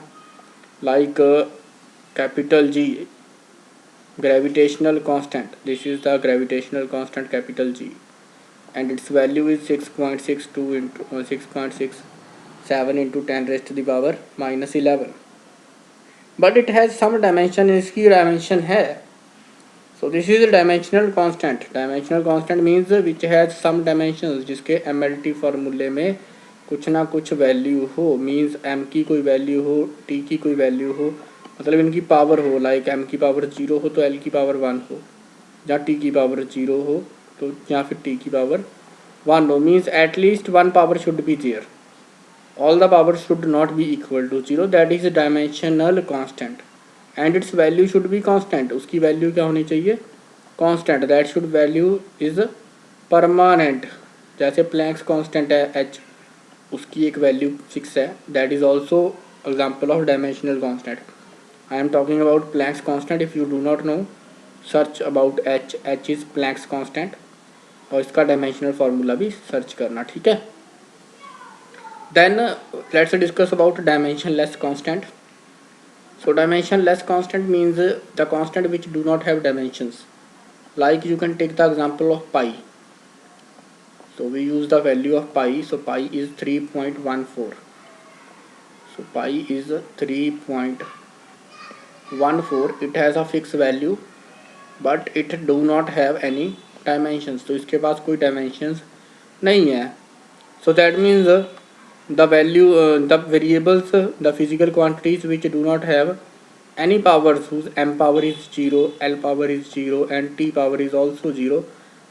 like capital G, gravitational constant. This is the gravitational constant capital G and its value is 6.62 into 6.67 into 10 raised to the power minus 11, but it has some dimension, इसकी dimension है. So this is a dimensional constant. Dimensional constant means which has some dimensions, जिसके MLT फॉर्मूले में कुछ ना कुछ value हो, means m की कोई वैल्यू हो, t की कोई वैल्यू हो, मतलब इनकी पावर हो, लाइक m की पावर 0 हो तो l की पावर 1 हो, या t की पावर 0 हो तो या फिर t की पावर 1 हो, means at least 1 power should be there, all the power should not be equal to 0, that is dimensional constant and its value should be constant. उसकी वैल्यू क्या होनी चाहिए, constant, that should value is permanent. जैसे Planck's constant है h, उसकी एक value 6 है, that is also example of dimensional constant. I am talking about Planck's constant. If you do not know, search about h is Planck's constant. और इसका dimensional formula भी search करना, ठीक है। Then let's discuss about dimensionless constant. So dimensionless constant means the constant which do not have dimensions. Like you can take the example of pi. So we use the value of pi. So pi is 3.14. So pi is 3.14. It has a fixed value, but it do not have any dimensions. तो इसके पास कोई dimensions नहीं है. So that means the value, the variables, the physical quantities which do not have any powers whose m power is 0, l power is 0 and t power is also 0,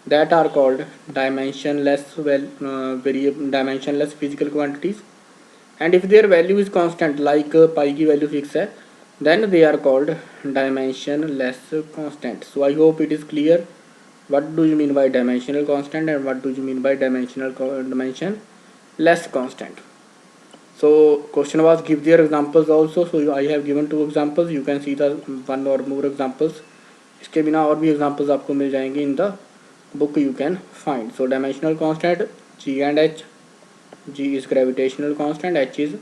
that are called dimensionless physical quantities. And if their value is constant, like pi की value fix है, then they are called dimensionless constant. So I hope it is clear what do you mean by dimensional constant and what do you mean by dimensionless constant. So question was give their examples also. So I have given 2 examples. You can see the one or more examples. इसके बिना और भी examples आपको मिल जाएंगे in the book you can find. So dimensional constant G and H. G is gravitational constant, H is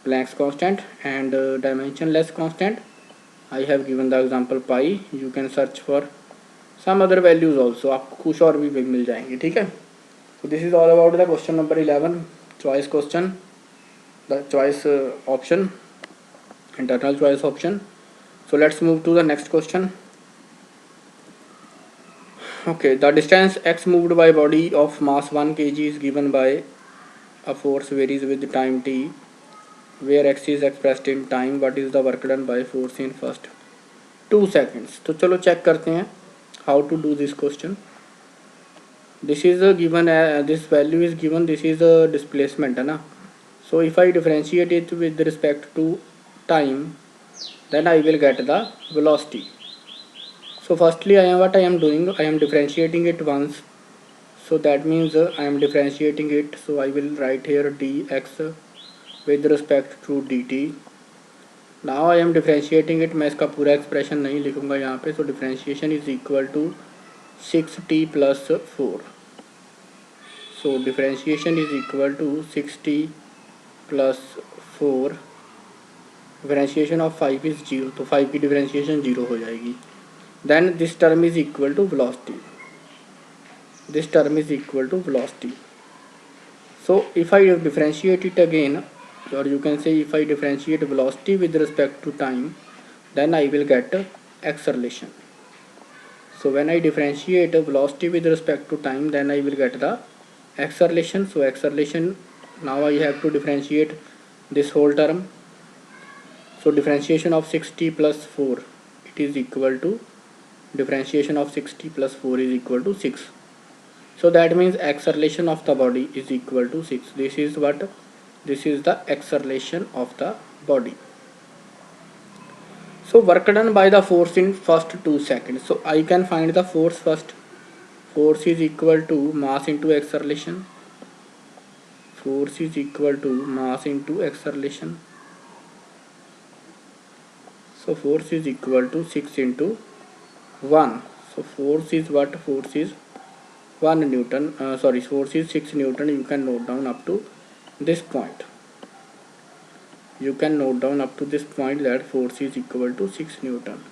Planck's constant, and dimensionless constant I have given the example pi. You can search for some other values also. आपको कुछ और भी मिल जाएंगे, ठीक है. So this is all about the question number 11, choice question. The choice option, internal choice option. So let's move to the next question. Okay, the distance x moved by body of mass 1 kg is given by a force varies with time t, where x is expressed in time. What is the work done by force in first 2 seconds? तो चलो check करते हैं how to do this question. This is given, this value is given, this is a displacement है ना. So if I differentiate it with respect to time, then I will get the velocity. So firstly what I am doing, I am differentiating it once. So that means I am differentiating it. So I will write here dx with respect to dt. Now I am differentiating it. मैं इसका पूरा expression नहीं लिखूंगा यहाँ पे. So differentiation is equal to 6t plus 4. So differentiation is equal to 6t plus 4. Differentiation of 5 is 0, तो 5 की differentiation 0 हो जाएगी. Then this term is equal to velocity. This term is equal to velocity. So if I differentiate it again, और you can say if I differentiate velocity with respect to time, then I will get acceleration. So when I differentiate velocity with respect to time, then I will get the acceleration. So acceleration, now I have to differentiate this whole term. So differentiation of 6t plus 4, it is equal to, differentiation of 6t plus 4 is equal to 6. So that means acceleration of the body is equal to 6. This is what, this is the acceleration of the body. So work done by the force in first 2 seconds. So I can find the force first. Force is equal to mass into acceleration. Force is equal to mass into acceleration. So force is equal to 6 into 1. So force is what? Force is 1 Newton. Force is 6 Newton. You can note down up to this point. You can note down up to this point that force is equal to 6 Newton.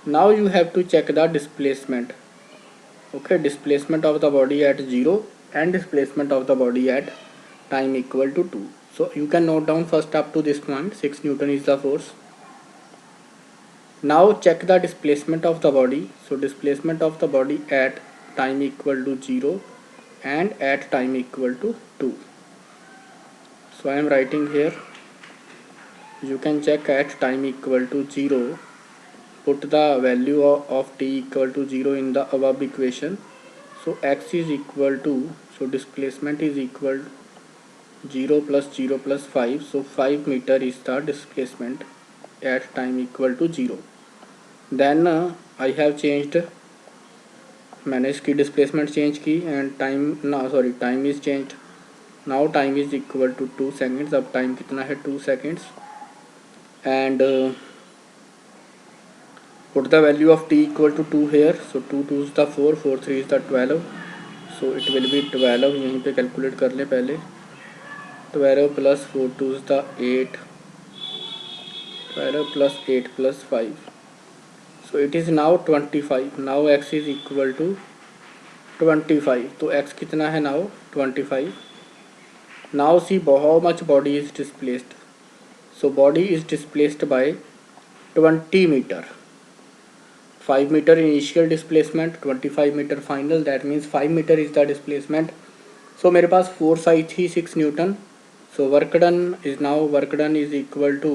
Now you have to check the displacement. Okay, displacement of the body at 0 and displacement of the body at time equal to 2. So you can note down first up to this point, 6 Newton is the force. Now check the displacement of the body. So displacement of the body at time equal to 0 and at time equal to 2. So I am writing here, you can check at time equal to 0, put the value of t equal to 0 in the above equation. So x is equal to, so displacement is equal to 0 plus 0 plus 5. So 5 meter is the displacement at time equal to 0. Then I have changed, मैंने इसकी displacement change की and time is changed. Now time is equal to 2 seconds. अब time कितना है? 2 seconds. And put the value of t equal to 2 here. So 2 2 is the 4, 4 3 is the 12. So it will be 12, यहीं पे calculate कर ले पहले। 12 plus 4 2 is the 8, 12 plus 8 plus 5, so it is now 25. now x is equal to 25, तो x कितना है now 25. now see how much body is displaced. so body is displaced by 20 meter. 5 meter initial displacement, 25 meter final, that means 5 meter is the displacement. so मेरे पास force आई थी 6 Newton. so work done is equal to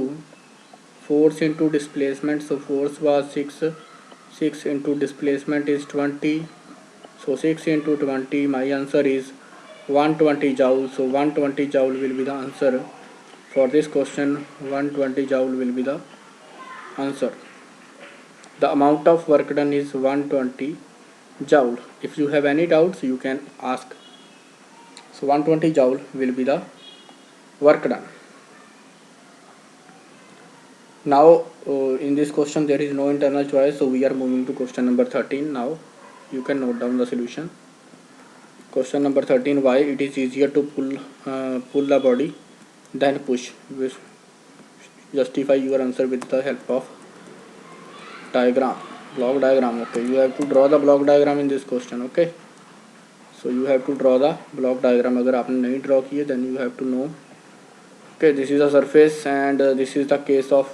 force into displacement. so force was 6 into displacement is 20. so 6 into 20, my answer is 120 joule. so 120 joule will be the answer for this question. 120 joule will be the answer. The amount of work done is 120 joule. if you have any doubts you can ask. so 120 joule will be the work done. now in this question there is no internal choice, so we are moving to question number 13. now you can note down the solution. question number 13, why it is easier to pull the body than push. Justify your answer with the help of diagram, block diagram. okay, you have to draw the block diagram in this question. okay, so you have to draw the block diagram. अगर आपने नहीं draw किए then you have to know. okay, this is the surface and this is the case of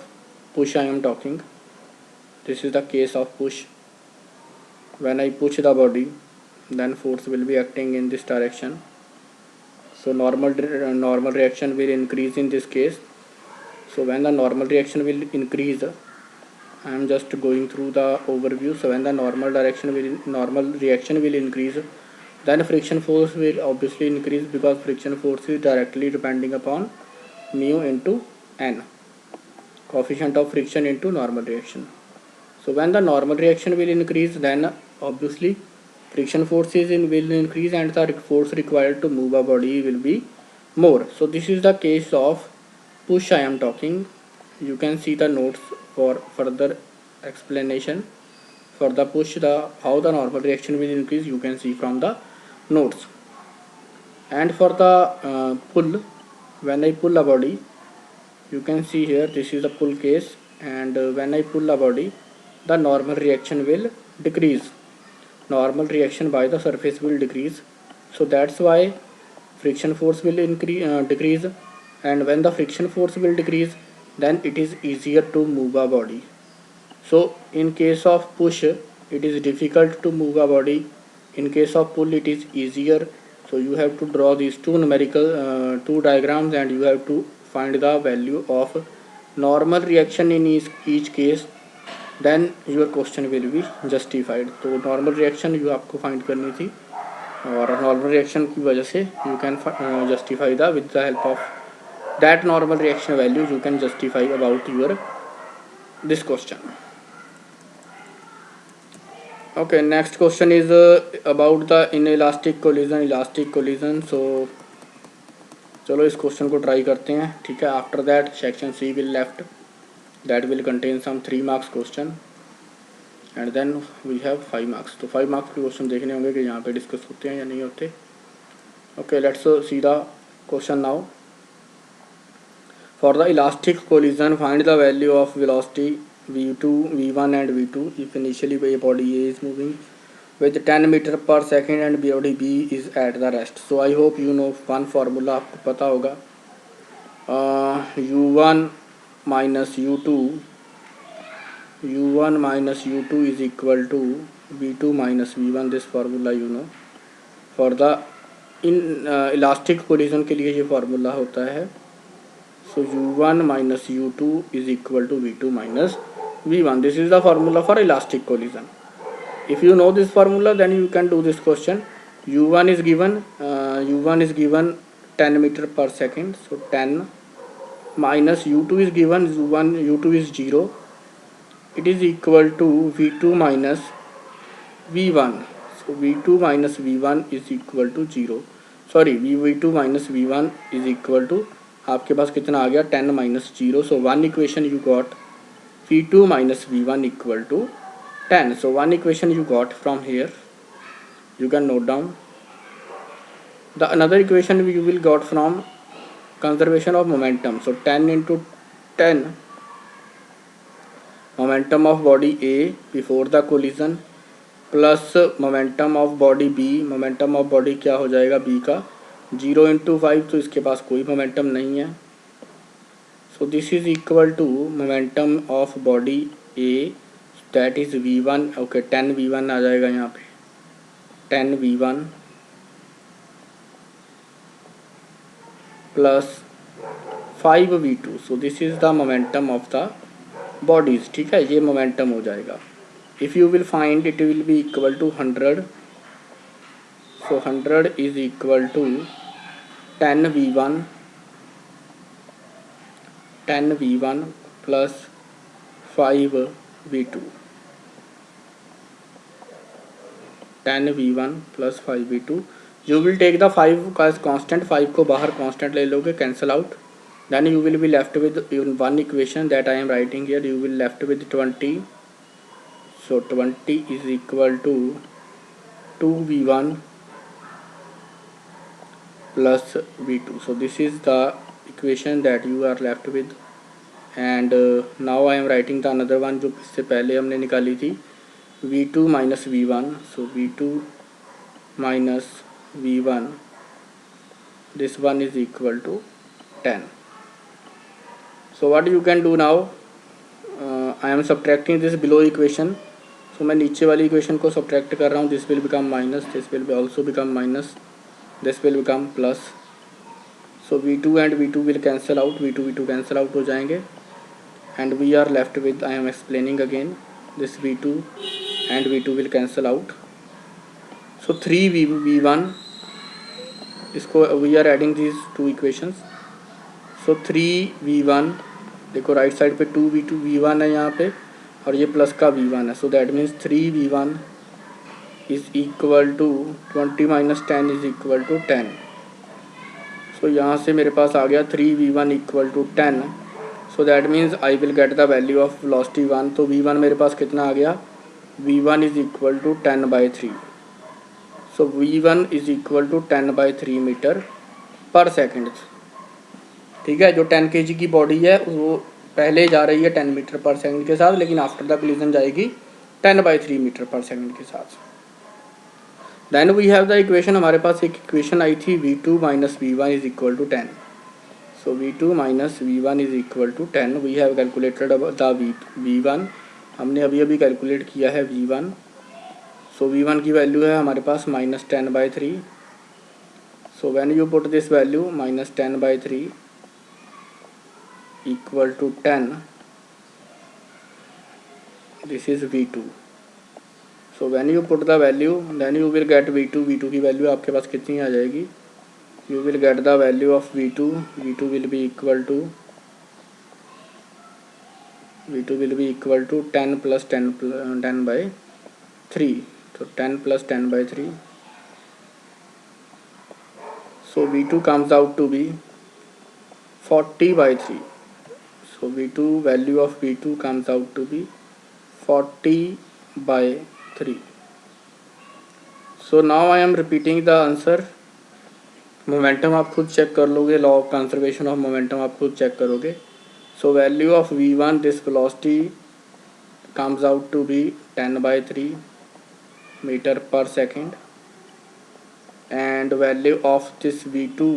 push I am talking. this is the case of push. when I push the body then force will be acting in this direction. so normal reaction will increase in this case. so when the normal reaction will increase, I am just going through the overview. so when the normal reaction will increase, then friction force will obviously increase, because friction force is directly depending upon mu into n, coefficient of friction into normal reaction. so when the normal reaction will increase, then obviously friction forces will increase and the force required to move a body will be more. so this is the case of push I am talking. you can see the notes for further explanation. for the push, how the normal reaction will increase you can see from the notes. and for the pull, when I pull a body, you can see here this is the pull case, and when I pull a body the normal reaction will decrease. normal reaction by the surface will decrease, so that's why friction force will decrease. and when the friction force will decrease, then it is easier to move a body. so in case of push it is difficult to move a body, in case of pull it is easier. so you have to draw these two diagrams and you have to find the value of normal reaction in each case, then your question will be justified. तो normal reaction you आपको find करनी थी, और normal reaction की वजह से you can justify the with the help of that normal reaction value you can justify about your this question. okay, next question is about the inelastic collision. so चलो इस question को try करते हैं, ठीक है. After that section C will left, that will contain some 3 marks question and then we have 5 marks. तो 5 marks के question देखने होंगे कि यहाँ पे डिस्कस होते हैं या नहीं होते. okay, let's see the question now. for the elastic collision find the value of velocity v2, v1 and v2 if initially a body A is moving with 10 meter per second and body B is at the rest. so I hope you know one formula, आपको पता होगा, u1 minus u2 is equal to v2 minus v1. this formula you know. for the elastic collision के लिए ये formula होता है. so u1 minus u2 is equal to v2 minus v1. this is the formula for elastic collision. if you know this formula then you can do this question. u1 is given 10 meter per second, so 10 minus u2 is given u2 is 0, it is equal to v2 minus v1. so v2 minus v1 is equal to 0, sorry v2 minus v1 is equal to, आपके पास कितना आ गया 10 minus 0. so one equation you got v2 minus v1 equal to 10. so one equation you got from here, you can note down. The another equation you will got from conservation of momentum. So 10 into 10 momentum of body A before the collision plus momentum of body B, momentum of body क्या हो जाएगा B का 0 into 5, तो इसके पास कोई momentum नहीं है. So this is equal to momentum of body A, that is v1. Okay 10 v1 आ जाएगा यहाँ पे, 10 v1 plus 5 v2. So this is the momentum of the bodies. ठीक है, ये मोमेंटम हो जाएगा. If you will find, it will be equal to 100. So 100 is equal to 10 v1 plus 5 v2. 10 v1 plus 5 v2. You will take the 5 as constant, 5 को बाहर constant ले लोगे, cancel out. Then you will be left with one equation that I am writing here. You will left with 20. So 20 is equal to 2v1 plus v2. So this is the equation that you are left with. And now I am writing the another one जो इससे पहले हमने निकाली थी, v2 minus v1. So v2 minus v1, this one is equal to 10. So what you can do now, I am subtracting this below equation. तो मैं नीचे वाली इक्वेशन को सब्ट्रैक्ट कर रहा हूँ. This will become minus, this will also become minus, this will become plus. So v2 and v2 will cancel out, v2 cancel out हो जाएंगे. And we are left with, I am explaining again, this v2 and v2 will cancel out. So 3v1, इसको we are adding these two equations. So 3v1, देखो right side पे 2v2 v1 है यहाँ पे, और ये प्लस का v1 है. So that means 3v1 is equal to 20 minus 10 is equal to 10. So यहाँ से मेरे पास आ गया 3v1 equal to 10. So that means I will get the value of velocity 1. तो v1 मेरे पास कितना आ गया, v1 is equal to 10/3. So v1 is equal to 10/3 metre per second. ठीक है, जो 10 kg की बॉडी है वो पहले जा रही है 10 मीटर पर सेकंड के साथ, लेकिन आफ्टर द कोलिजन जाएगी 10/3 मीटर पर सेकंड के साथ. Then we have the equation, हमारे पास एक इक्वेशन आई थी v2 minus v1 is equal to 10. So v2 minus v1 is equal to 10. We have calculated the v1, हमने अभी अभी कैलकुलेट किया है v1. सो v1 की वैल्यू है हमारे पास minus 10/3. So when you put this value minus 10/3 equal to 10, this is v2. so when you put the value, then you will get v2 की वैल्यू आपके पास कितनी आ जाएगी, you will get the value of v2 will be equal to 10 plus 10/3. so 10 plus 10/3. so v2 comes out to be 40/3. So v2, value of v2 comes out to be 40/3. So now I am repeating the answer. Momentum आप खुद check कर लोगे, law of conservation of momentum आप खुद check करोगे. So value of v1, this velocity comes out to be 10/3 metre per second. And value of this v2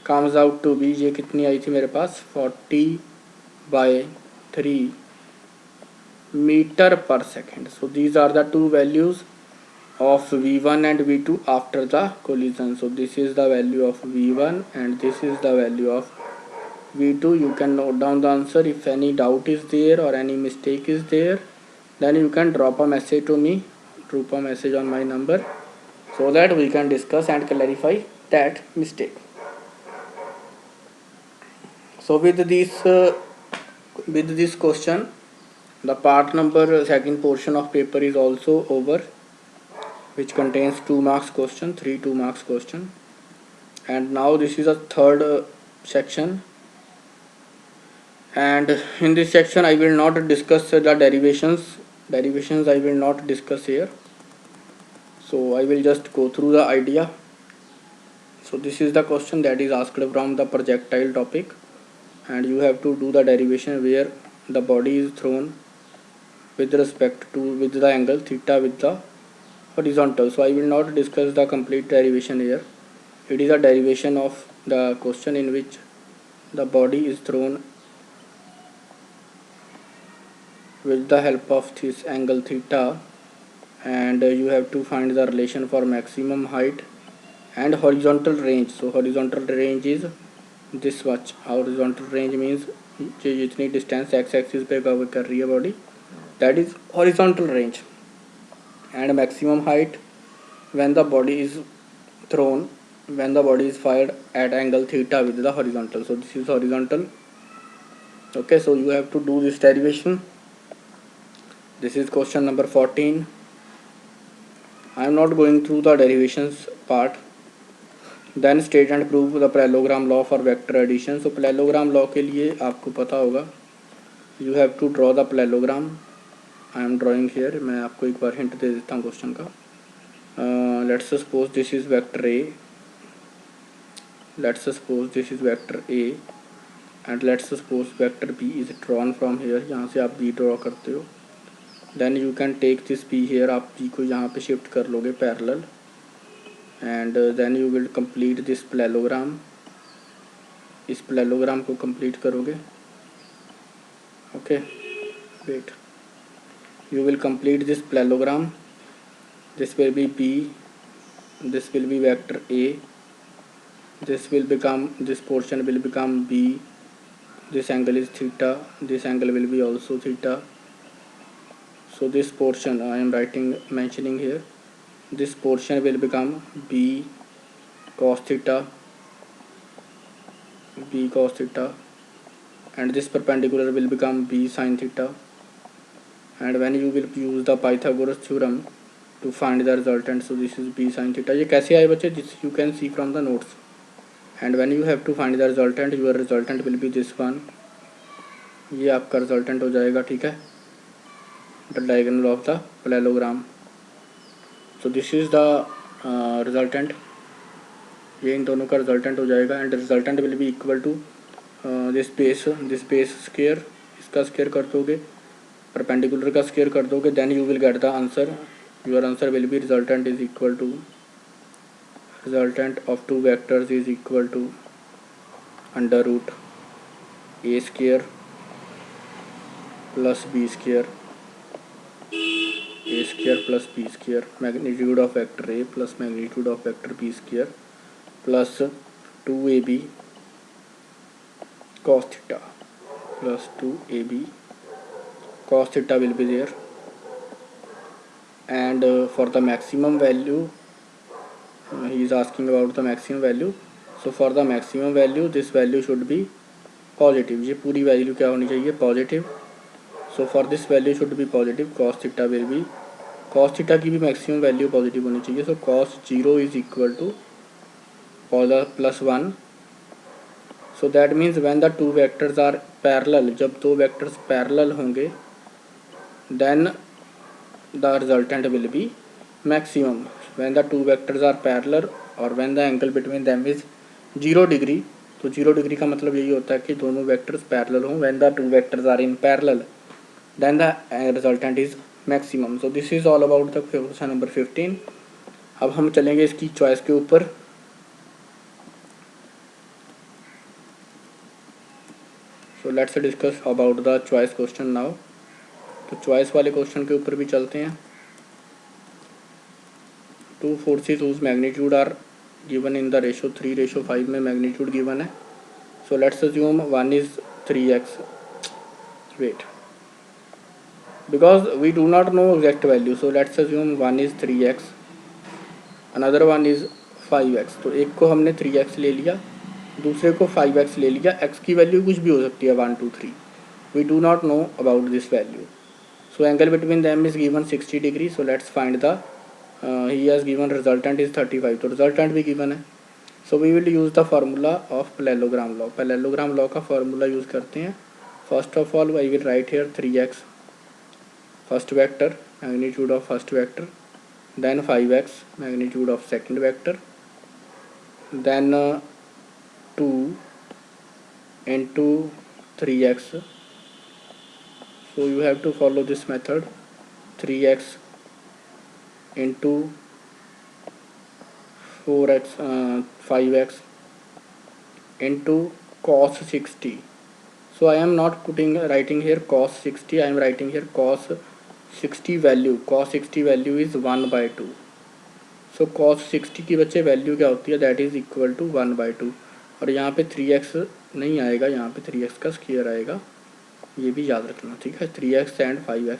comes out to be, ये कितनी आई थी मेरे पास, 40/3 meter per second. So these are the two values of v1 and v2 after the collision. So this is the value of v1 and this is the value of v2. You can note down the answer. If any doubt is there or any mistake is there, then you can drop a message to me, drop a message on my number, so that we can discuss and clarify that mistake. So with this question, the part number second portion of paper is also over, which contains 2 marks question, 3 2 marks question. And now this is a third section, and in this section I will not discuss the derivations I will not discuss here. So I will just go through the idea. So this is the question that is asked from the projectile topic, and you have to do the derivation where the body is thrown with respect to with the angle theta with the horizontal. So I will not discuss the complete derivation here. It is a derivation of the question in which the body is thrown with the help of this angle theta, and you have to find the relation for maximum height and horizontal range. So horizontal range is this much. Horizontal range means जितनी distance x axis पे cover कर रही है body, that is horizontal range. And maximum height when the body is thrown, when the body is fired at angle theta with the horizontal. So this is horizontal. Okay, so you have to do this derivation. This is question number 14. I am not going through the derivations part. Then state and prove the parallelogram law for vector addition. So parallelogram law के लिए आपको पता होगा, you have to draw the parallelogram. I am drawing here. मैं आपको एक बार hint दे देता हूँ क्वेश्चन का. Let's suppose this is vector A. Let's suppose this is vector A, and let's suppose vector B is drawn from here. यहाँ से आप B draw करते हो. Then you can take this B here. आप B को यहाँ पे shift कर लोगे parallel, and then you will complete this parallelogram. इस parallelogram को complete करोगे. Okay, wait. You will complete this parallelogram. This will be B. This will be vector A. This portion will become B. This angle is theta. This angle will be also theta. So this portion I am mentioning here. This portion will become B cos theta. B cos theta. And this perpendicular will become B sin theta. And when you will use the Pythagoras theorem to find the resultant, so this is B sin theta. ये कैसे आए बच्चे? This you can see from the notes. And when you have to find the resultant, your resultant will be this one. ये आपका resultant हो जाएगा, ठीक है? The diagonal of the parallelogram. So this is the resultant. ये इन दोनों का resultant हो जाएगा, and the resultant will be equal to this base square. इसका square कर दोगे, perpendicular का square कर दोगे, then you will get the answer. Your answer will be resultant is equal to resultant of two vectors is equal to under root a square plus b square, a square plus b square, magnitude of vector a plus magnitude of vector b square plus 2ab cos theta plus 2ab cos theta will be there. And for the maximum value, he is asking about the maximum value. So for the maximum value, this value should be positive. ये पूरी value क्या होनी चाहिए? Positive. So for this value should be positive. Cos theta will be, cos theta की भी maximum value positive होनी चाहिए. So cos 0 is equal to +1. So that means when the two vectors are parallel, जब दो vectors parallel होंगे, then the resultant will be maximum. When the two vectors are parallel और when the angle between them is 0 degree. तो 0 degree का मतलब यही होता है कि दोनों वेक्टर्स पैरेलल हों. When the two vectors are in parallel, then the resultant is maximum. So this is all about the question number 15. अब हम चलेंगे इसकी चॉइस के ऊपर. So let's discuss about the choice question now. तो choice वाले question के ऊपर भी चलते हैं. Two forces whose magnitude are given in the ratio 3:5 में मैग्नीट्यूड गिवन है. So let's assume one is 3x. Wait, because we do not know exact value, so let's assume one is 3x, another one is 5x. तो एक को हमने 3x ले लिया, दूसरे को 5x ले लिया. x की वैल्यू कुछ भी हो सकती है, 1 2 3. we do not know about this value. so angle between them is given 60 degree. so let's find the he has given resultant is 35. तो resultant भी given है. so we will use the formula of parallelogram law. parallelogram law का formula use करते हैं. first of all I will write here 3x first vector, magnitude of first vector, then 5x magnitude of second vector, then 2 into 3x. So you have to follow this method, 3x into 4x 5x into cos 60. So I am not writing here cos 60, I am writing here cos 60 value. Cos 60 value is 1/2. So cos 60 की बच्चे value क्या होती है, that is equal to 1/2। और यहाँ पे 3x नहीं आएगा, यहाँ पे 3x का स्क्वायर आएगा, ये भी याद रखना, ठीक है। 3x and 5x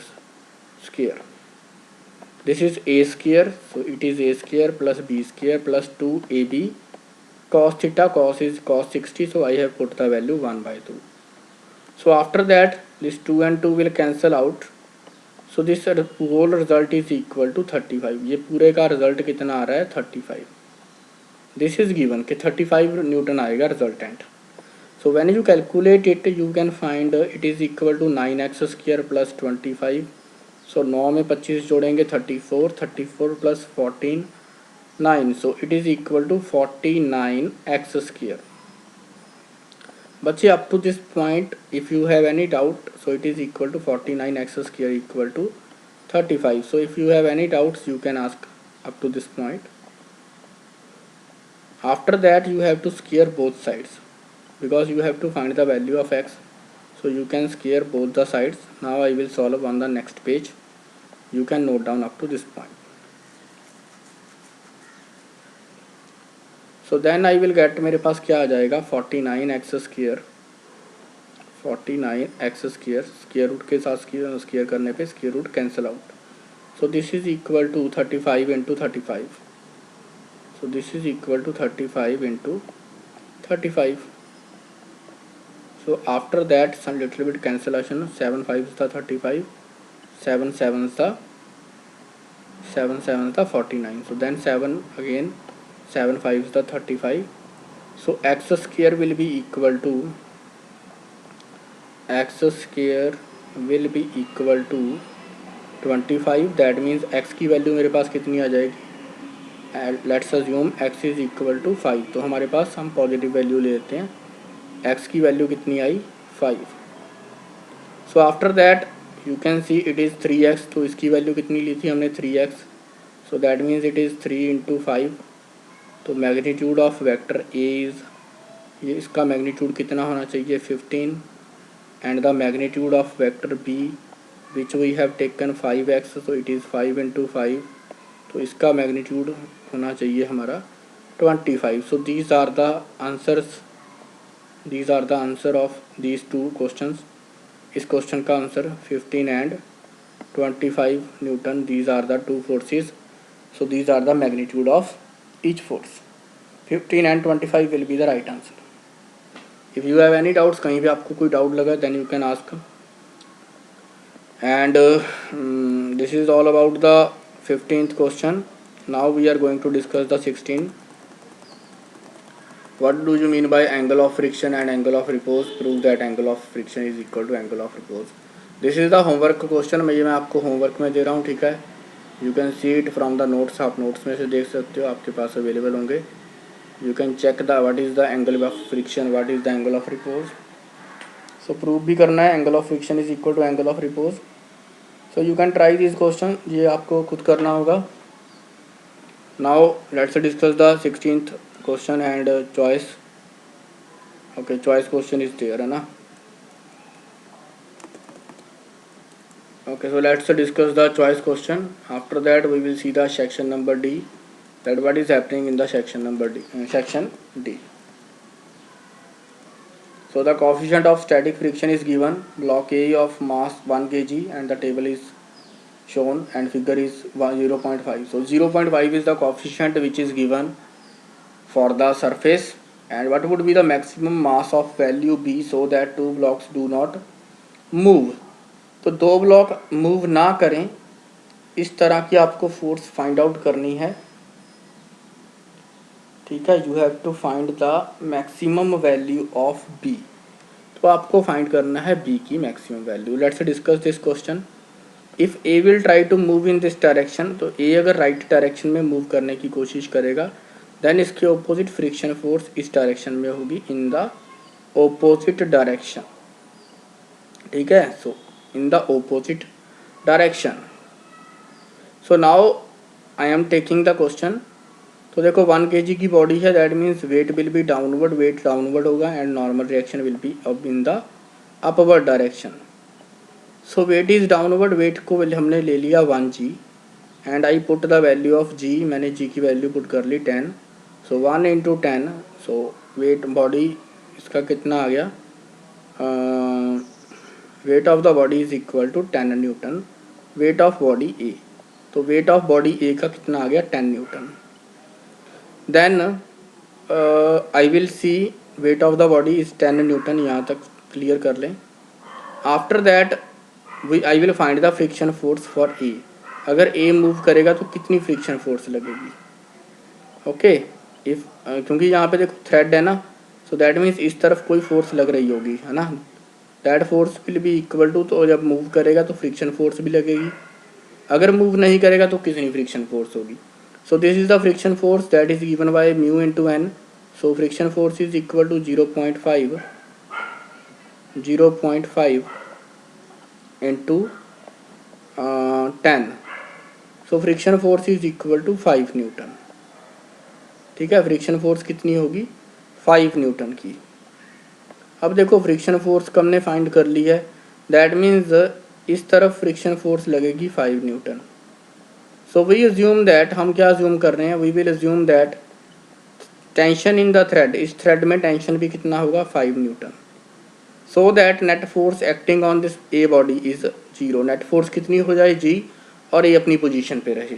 square, this is a square, so it is a square plus b square plus 2ab cos theta, cos is cos 60, so I have put the value 1/2. So after that this 2 and 2 will cancel out, so this whole result is equal to 35। ये पूरे का result कितना आ रहा है, 35। This is given कि 35 newton आएगा resultant. So when you calculate it you can find it is equal to 9x square plus 25। So 9 में 25 जोड़ेंगे 34, 34 plus 14 9, so it is equal to 49x square. बच्चे up to this point if you have any doubt, so it is equal to 49x square equal to 35. So if you have any doubts you can ask up to this point. After that you have to square both sides because you have to find the value of x, so you can square both the sides. Now I will solve on the next page, you can note down up to this point. So then I will get, मेरे पास क्या आ जाएगा, 49x square, 49x square square root के साथ square करने पे square root cancel out. So this is equal to 35 into 35, so this is equal to 35 into 35। So after that some little bit cancellation, 7 5 था 35, 7 7 था 49, so then 7 again, 7 5 is the 35. So x square will be equal to 25, that means x की value मेरे पास कितनी आ जाएगी, let's assume x is equal to 5, तो हमारे पास हम पॉजिटिव वैल्यू ले लेते हैं, x की वैल्यू कितनी आई 5। So after that you can see it is 3x, तो इसकी वैल्यू कितनी ली थी हमने 3x, so that means it is 3 into 5। तो magnitude of vector A is, ये इसका मैग्नीट्यूड कितना होना चाहिए 15, and the magnitude of vector B which we have taken 5x, so it is 5 into 5, तो इसका मैग्नीट्यूड होना चाहिए हमारा 25। So these are the answers, these are the answer of these two questions. इस क्वेश्चन का answer 15 and 25 newton, these are the two forces, so these are the magnitude of each force, 15 and 25 will be the right answer. If you have any doubts, कहीं भी आपको कोई doubt लगा then you can ask, and this is all about the 15th question. Now we are going to discuss the 16th. What do you mean by angle of friction and angle of repose? Prove that angle of friction is equal to angle of repose. This is the homework question, मैं आपको homework में दे रहा हूँ, ठीक है। You can see it from the notes, आप notes में से देख सकते हो, आपके पास अवेलेबल होंगे। You can check the what is the angle of friction, what is the angle of repose. So prove भी करना है angle of friction is equal to angle of repose. So you can try this question, ये आपको खुद करना होगा। Now let's discuss the 16th question and choice. Okay, choice question is there, है ना। Okay, so let's discuss the choice question. After that we will see the section number D, that what is happening in the section number D, section D. So the coefficient of static friction is given, block A of mass 1 kg and the table is shown and figure is 0.5. So 0.5 is the coefficient which is given for the surface, and what would be the maximum mass of value B so that two blocks do not move. तो दो block move ना करें, इस तरह की आपको force find out करनी है, ठीक है। You have to find the maximum value of B, तो आपको फाइंड करना है बी की maximum value. Let's discuss this question. If A will try to move in this direction, तो ए अगर राइट डायरेक्शन में मूव करने की कोशिश करेगा, देन इसके ऑपोजिट फ्रिक्शन फोर्स इस डायरेक्शन में होगी, इन द ऑपोजिट डायरेक्शन, ठीक है। So in the opposite direction. So now I am taking the question. तो देखो 1 kg की बॉडी है, that means weight will be downward, weight downward होगा and normal reaction will be अब in the upward direction. So weight is downward, weight को हमने ले लिया 1g and I put the value of g, मैंने g की value put कर ली 10। सो 1 × 10, सो weight body इसका कितना आ गया, weight of the body is equal to 10 newton, weight of body A. तो वेट ऑफ बॉडी ए का कितना आ गया, 10 newton. Then I will see weight of the body is 10 newton, यहाँ तक क्लियर कर लें। After that I will find the friction force for A. अगर ए मूव करेगा तो कितनी फ्रिक्शन फोर्स लगेगी, ओके। इफ क्योंकि यहाँ पे देखो थ्रेड है ना, सो दैट मीन्स इस तरफ कोई फोर्स लग रही होगी, है ना। That force will be equal to, तो जब मूव करेगा तो फ्रिक्शन फोर्स भी लगेगी, अगर मूव नहीं करेगा तो कितनी फ्रिक्शन फोर्स होगी। So this is the friction force that is given by mu into N. So friction force is equal to 0.5 into 10। So friction force is equal to 5 newton, ठीक है। फ्रिक्शन फोर्स कितनी होगी, 5 Newton की। अब देखो friction force को हमने find कर ली है, दैट मीन्स इस तरफ फ्रिक्शन फोर्स लगेगी 5 newton. So we assume that, हम क्या अज्यूम कर रहे हैं, we will assume that tension in the thread, इस थ्रेड में टेंशन भी कितना होगा, 5 newton. So that net force acting on this A body is 0। Net force कितनी हो जाए, g, और ए अपनी पोजीशन पे रहे।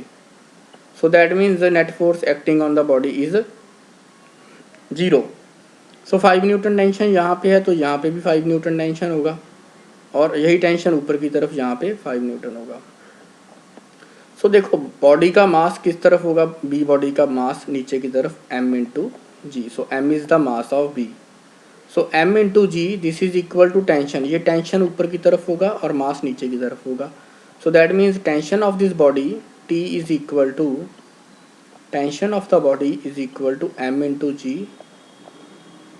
सो that means the net force acting on the body is 0। So 5 Newton tension यहाँ पे है, तो यहाँ पे भी 5 न्यूटन टेंशन होगा, और यही टेंशन ऊपर की तरफ यहाँ पे 5 न्यूटन होगा। सो देखो बॉडी का मास किस तरफ होगा, बी बॉडी का मास नीचे की तरफ m into ji. So m is the mass of B. So m into g, this is equal to tension, ये टेंशन ऊपर की तरफ होगा और मास नीचे की तरफ होगा। So that means tension of this body T is equal to, tension of the body is equal to m into g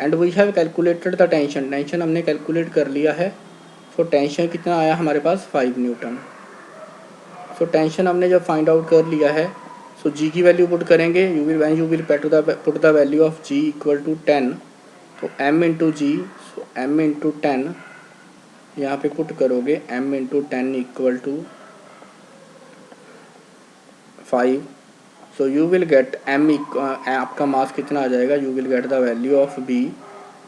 and we have calculated the tension, tension हमने कैलकुलेट कर लिया है। सो टेंशन कितना आया हमारे पास, 5 newton. So tension हमने जब find out कर लिया है, सो जी की वैल्यू पुट करेंगे, you will put the value of G equal to 10। तो m इंटू जी, सो m इंटू 10 यहाँ पे पुट करोगे, m into 10 equal to 5। So you will get m, आपका मास कितना आ जाएगा, you will get the value of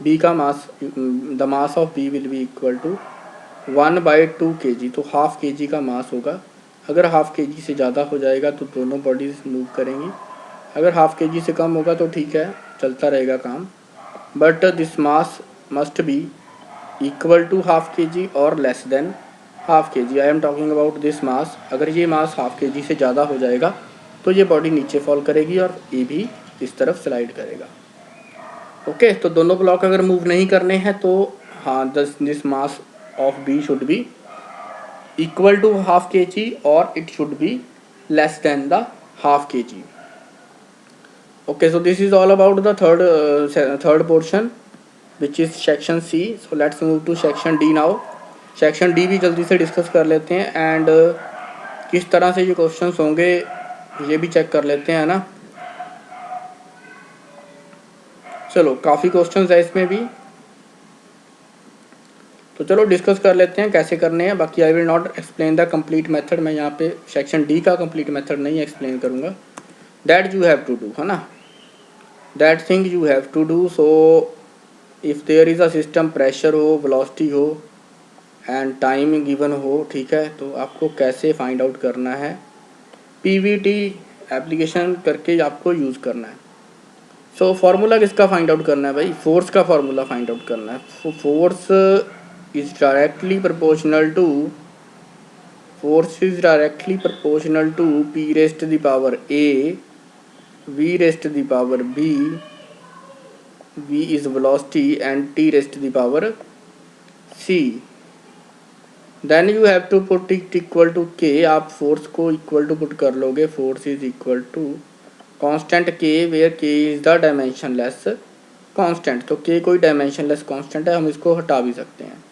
b का mass, the mass of b will be equal to 1/2 kg। तो half kg का मास होगा। अगर हाफ kg से ज़्यादा हो जाएगा तो दोनों बॉडीज मूव करेंगी, अगर हाफ kg से कम होगा तो ठीक है, चलता रहेगा काम। But this mass must be equal to half kg और less than half kg। I am talking about this mass. अगर ये मास हाफ kg से ज़्यादा हो जाएगा तो ये बॉडी नीचे फॉल करेगी और ये भी इस तरफ स्लाइड करेगा, ओके। तो दोनों ब्लॉक अगर मूव नहीं करने हैं तो हाँ, this mass of B should be equal to half kg or it should be less than the half kg. Okay, so this is all about the third portion, which is section C. So let's move to section D now. Section D भी जल्दी से discuss कर लेते हैं and किस तरह से ये क्वेश्चंस होंगे ये भी चेक कर लेते हैं, ना। चलो काफ़ी क्वेश्चंस है इसमें भी, तो चलो डिस्कस कर लेते हैं कैसे करने हैं। बाकी I will not explain the complete method, मैं यहाँ पे सेक्शन डी का कंप्लीट मेथड नहीं एक्सप्लेन करूँगा। That you have to do, है ना, that thing you have to do. So if there is a system, pressure हो, वेलोसिटी हो एंड टाइम गिवन हो, ठीक है, तो आपको कैसे फाइंड आउट करना है, पीवीटी एप्लीकेशन करके आपको यूज़ करना है। सो फार्मूला किसका फाइंड आउट करना है भाई, फोर्स का फार्मूला फाइंड आउट करना है। Force is directly proportional to P raised to the power A, V raised to the power B, V is velocity and T raised to the power C. Then you have to put it equal to K, आप force को equal to put कर लोगे, force is equal to constant K where K is the dimensionless constant, तो K कोई dimensionless constant है, हम इसको हटा भी सकते हैं।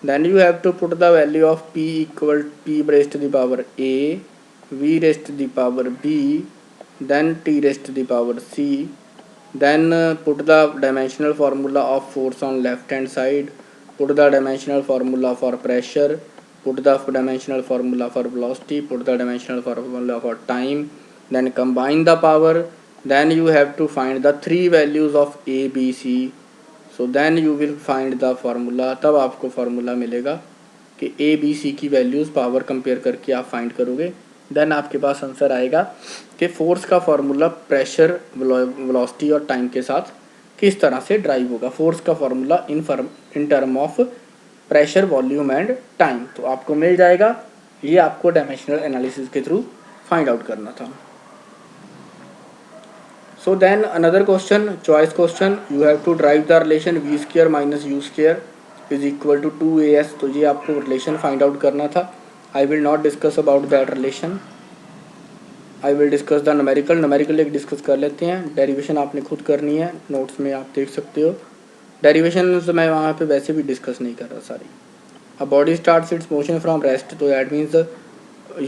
Then you have to put the value of p equal p raised the power a, v raised the power b, then t raised the power c, then put the dimensional formula of force on left hand side, put the dimensional formula for pressure, put the dimensional formula for velocity, put the dimensional formula for time, then combine the power, then you have to find the three values of a b c, so then you will find the formula, तब आपको formula मिलेगा कि A B C की values power compare करके आप find करोगे, then आपके पास answer आएगा कि फोर्स का फार्मूला प्रेशर, वेलोसिटी और टाइम के साथ किस तरह से ड्राइव होगा। फोर्स का formula in term of pressure, volume and time, तो आपको मिल जाएगा। ये आपको डायमेंशनल एनालिसिस के थ्रू फाइंड आउट करना था। So then another question, choice question, you have to derive the relation v square minus u square is equal to 2as, तो ये आपको रिलेशन फाइंड आउट करना था। I will not discuss about that relation, I will discuss the numerical एक discuss कर लेते हैं। Derivation आपने खुद करनी है, नोट्स में आप देख सकते हो। डेरिवेशन मैं वहाँ पे वैसे भी डिस्कस नहीं कर रहा सारी। अब body starts it's motion from rest, तो दैट मीन्स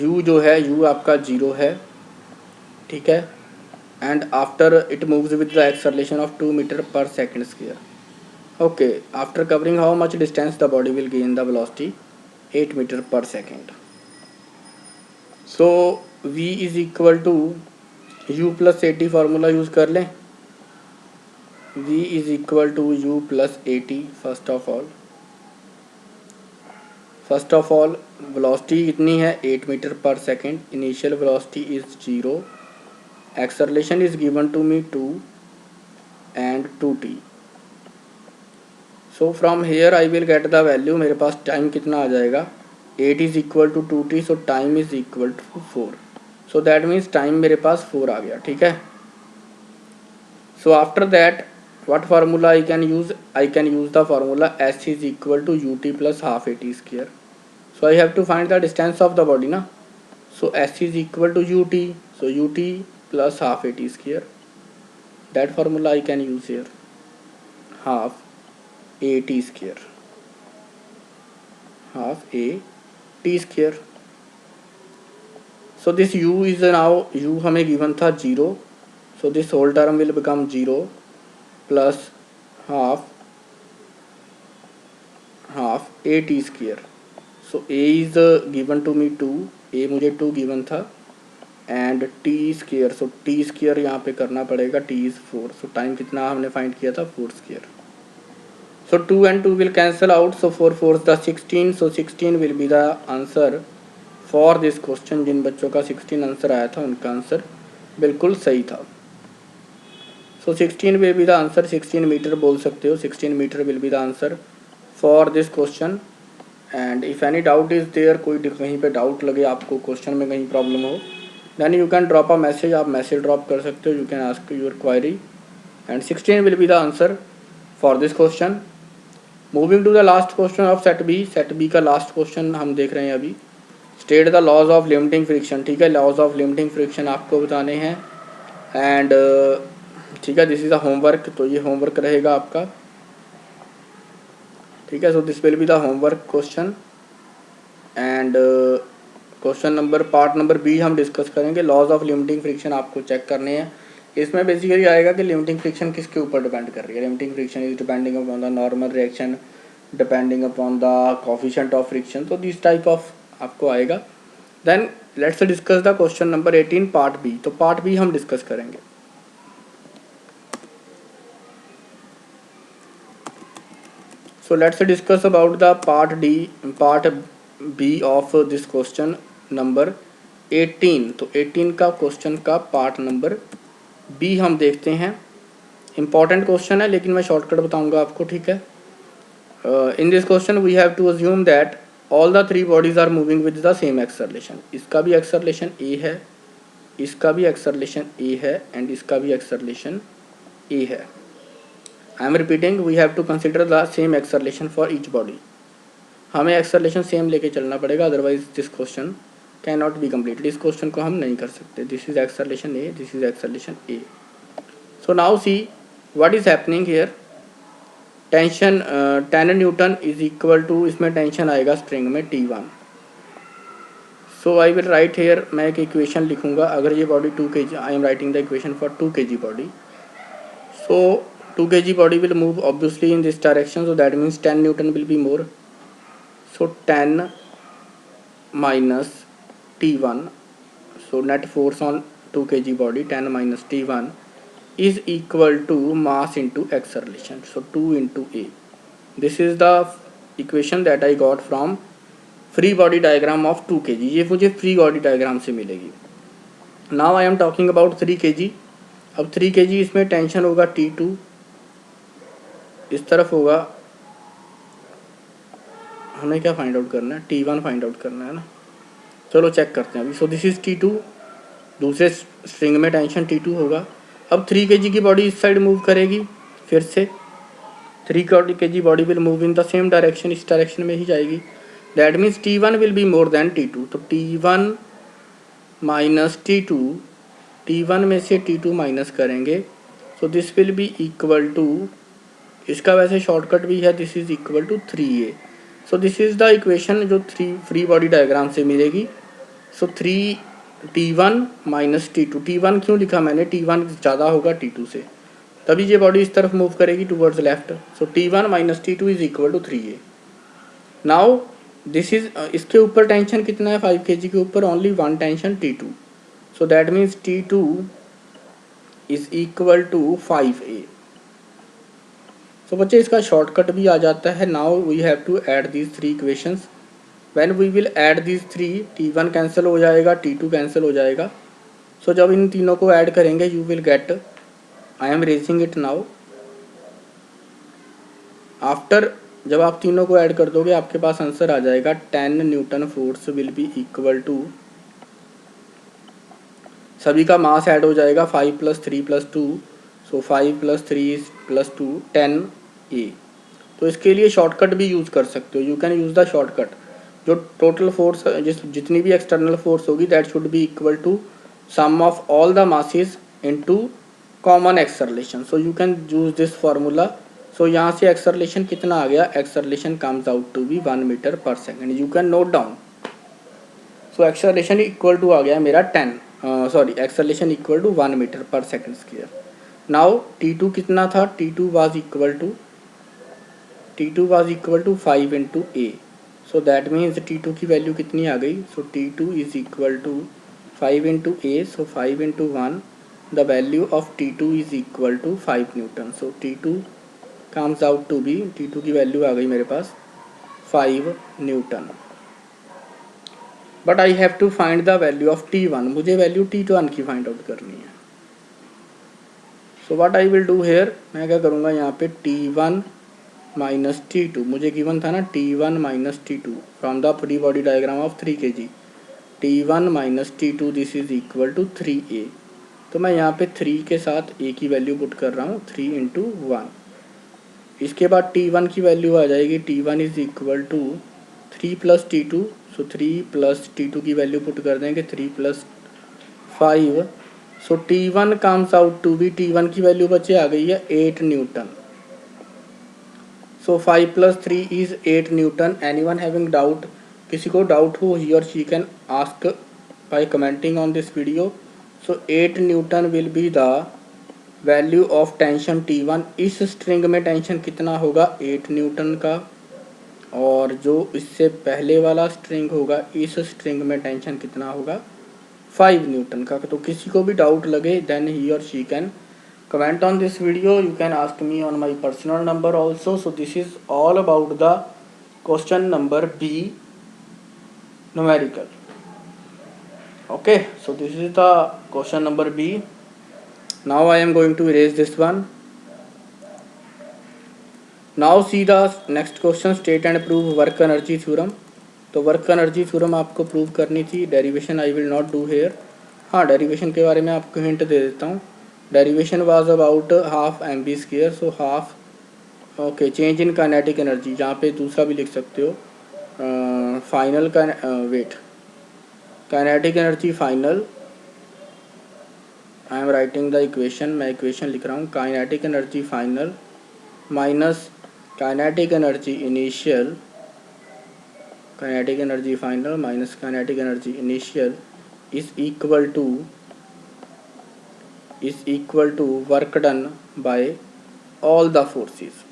u जो है, u आपका 0 है, ठीक है, and after it moves with the acceleration of 2 meter per second square. Okay, after covering how much distance the body will gain the velocity 8 meter per second. So v is equal to u plus at formula use कर लें। v is equal to u plus at। first of all velocity कितनी है 8 meter per second, initial velocity is 0, acceleration is given to me 2 and 2t, so from here I will get the value, मेरे पास time कितना आ जाएगा 8 is equal to 2t, so time is equal to 4, so that means time मेरे पास 4 आ गया, ठीक है। so after that what formula I can use the formula s is equal to ut plus half at square, so I have to find the distance of the body na, so s is equal to ut, so ut plus half at square, that formula I can use here, half at square, half a t square, so this u is now, u हमें given था 0, so this whole term will become 0 plus half a t square, so a is given to me 2, a मुझे 2 given था, and T square, so T square यहाँ पे करना पड़ेगा, T is 4, so time कितना हमने फाइंड किया था 4 square, so 2 and 2 will cancel out, so 4 4 the 16, so 16 will be the answer for this question. जिन बच्चों का 16 आंसर आया था उनका आंसर बिल्कुल सही था, so 16 will be the answer, 16 meter बोल सकते हो, 16 meter will be the answer for this question. And if any doubt is there, कोई कहीं पे डाउट लगे आपको, क्वेश्चन में कहीं प्रॉब्लम हो, then you can drop a message, आप मैसेज ड्रॉप कर सकते हो, you can ask your query and 16 will be the answer for this question. Moving to the last question of set B का last question हम देख रहे हैं अभी। State the laws of limiting friction, ठीक है, लॉज ऑफ लिमिटिंग फ्रिक्शन आपको बताने हैं, एंड ठीक है, दिस इज़ अ होमवर्क, तो ये होमवर्क रहेगा आपका, ठीक है, so this will be the homework question, and question number part number B हम डिस्कस करेंगे। लॉज ऑफ लिमिटिंग फ्रिक्शन आपको चेक करने हैं, इसमें बेसिकली आएगा कि लिमिटिंग फ्रिक्शन किसके ऊपर डिपेंड कर रही है। Limiting friction is depending upon the normal reaction, depending upon the coefficient of friction, तो दिस टाइप ऑफ आपको आएगा। Then let's discuss the question number 18 part B, तो पार्ट बी हम डिस्कस करेंगे। So let's discuss about the part B of this question number 18, तो 18 का question का part number B हम देखते हैं। इम्पॉर्टेंट क्वेश्चन है लेकिन मैं शॉर्टकट बताऊंगा आपको, ठीक है। In this question we have to assume that all the 3 bodies are moving with the same acceleration, इसका भी एक्सेलरेशन ए है, इसका भी एक्सेलरेशन ए है, एंड इसका भी एक्सेलरेशन ए है। I am repeating, we have to consider the same acceleration for each body, हमें एक्सेलरेशन सेम लेके चलना पड़ेगा, otherwise this question can not be completed, इस क्वेश्चन को हम नहीं कर सकते. This is acceleration A, this is acceleration A. So now see what is happening here. Tension 10 newton is equal to, इसमें टेंशन आएगा स्ट्रिंग में T1. So I will write here, मैं एक इक्वेशन लिखूंगा. अगर ये body 2 kg, I am writing the equation for 2 kg body. So 2 kg body will move obviously in this direction, so that means 10 Newton will be more. So 10 minus T1, so net force on 2 kg body 10 minus T1 is equal to mass into acceleration, so 2 into A. This is the equation that I got from free body diagram of 2 kg. ये मुझे free body diagram से मिलेगी. Now I am talking about 3 kg. अब 3 kg इसमें tension होगा T2, इस तरफ होगा, हमें क्या फाइंड आउट करना है, T1 फाइंड आउट करना है ना. चलो चेक करते हैं अभी. सो दिस इज T2, दूसरे स्ट्रिंग में टेंशन T2 होगा. अब 3 kg की बॉडी इस साइड मूव करेगी, फिर से 3 kg body will move in the same direction, इस डायरेक्शन में ही जाएगी. That means T1 will be more than T2. तो T1 माइनस T2, T1 में से T2 माइनस करेंगे, so this will be equal to, इसका वैसे शॉर्टकट भी है, this is equal to 3A. So this is the equation जो free body diagram से मिलेगी. सो 3 T1 माइनस T2. T1 क्यों लिखा मैंने, T1 ज़्यादा होगा T2 से, तभी ये बॉडी इस तरफ मूव करेगी towards left. So T1 minus T2 is equal to 3A. Now this is, इसके ऊपर टेंशन कितना है 5 kg के ऊपर, only one tension T2. So that means T2 is equal to 5A. तो बच्चे इसका शॉर्टकट भी आ जाता है. Now we have to add these 3 equations. When we will add these 3, T1 cancel हो जाएगा, T2 कैंसिल हो जाएगा. सो जब इन तीनों को ऐड करेंगे you will gate, I am raising it now. After जब आप तीनों को ऐड कर दोगे आपके पास आंसर आ जाएगा 10 newton force will be equal to, सभी का मास ऐड हो जाएगा 5 + 3 + 2, सो 5 + 3 + 2 10A. तो इसके लिए शॉर्टकट भी यूज़ कर सकते हो, you can use the shortcut. जो टोटल फोर्स जितनी भी एक्सटर्नल फोर्स होगी that should be equal to sum of all the masses into common acceleration. So you can use this formula. So यहाँ से एक्सेलरेशन कितना आ गया, acceleration comes out to be 1 metre per second. You can note down. So acceleration equal to आ गया मेरा 10, sorry acceleration equal to 1 metre per second square. Now T2 कितना था, T2 was equal to 5 into A. So that means T2 की value कितनी आ गई. So T2 is equal to 5 into A. So 5 into 1, the value of T2 is equal to 5 newton. So T2 comes out to be, T2 की value आ गई मेरे पास 5 newton. But I have to find the value of T1. मुझे value T1 की find out करनी है. So what I will do here, मैं क्या करूँगा यहाँ पे T1 माइनस T2, मुझे गिवन था ना T1 minus T2 from the free body diagram of 3 kg. T1 minus T2 this is equal to 3A. तो मैं यहाँ पे 3 के साथ A की वैल्यू पुट कर रहा हूँ, 3 इंटू 1. इसके बाद T1 की वैल्यू आ जाएगी, T1 is equal to 3 + T2. So 3 + T2 की वैल्यू पुट कर देंगे, 3 + 5. So T1 comes out to be, T1 की वैल्यू बच्चे आ गई है 8 newton. So 5 + 3 is 8 newton. Anyone having doubt, किसी को डाउट हो ही और she can ask by commenting on this video. So 8 newton will be the value of tension T1. इस स्ट्रिंग में टेंशन कितना होगा 8 न्यूटन का, और जो इससे पहले वाला स्ट्रिंग होगा इस स्ट्रिंग में टेंशन कितना होगा 5 न्यूटन का. तो किसी को भी डाउट लगे देन ही और she can comment on this video. You can ask me on my personal number also. So this is all about the question number B, numerical. Okay, so this is the question number B. Now I am going to erase this one. Now see the next question, state and prove work energy theorem. तो work energy theorem आपको prove करनी थी. Derivation I will not do here. हाँ, derivation के बारे में आपको hint दे देता हूँ. Derivation was about half mv². So half, okay, change in kinetic energy, जहाँ पे दूसरा भी लिख सकते हो, फाइनल का weight, kinetic energy final, I am writing the equation, मैं इक्वेशन लिख रहा हूँ, kinetic energy final minus kinetic energy initial, kinetic energy final minus kinetic energy initial is equal to work done by all the forces.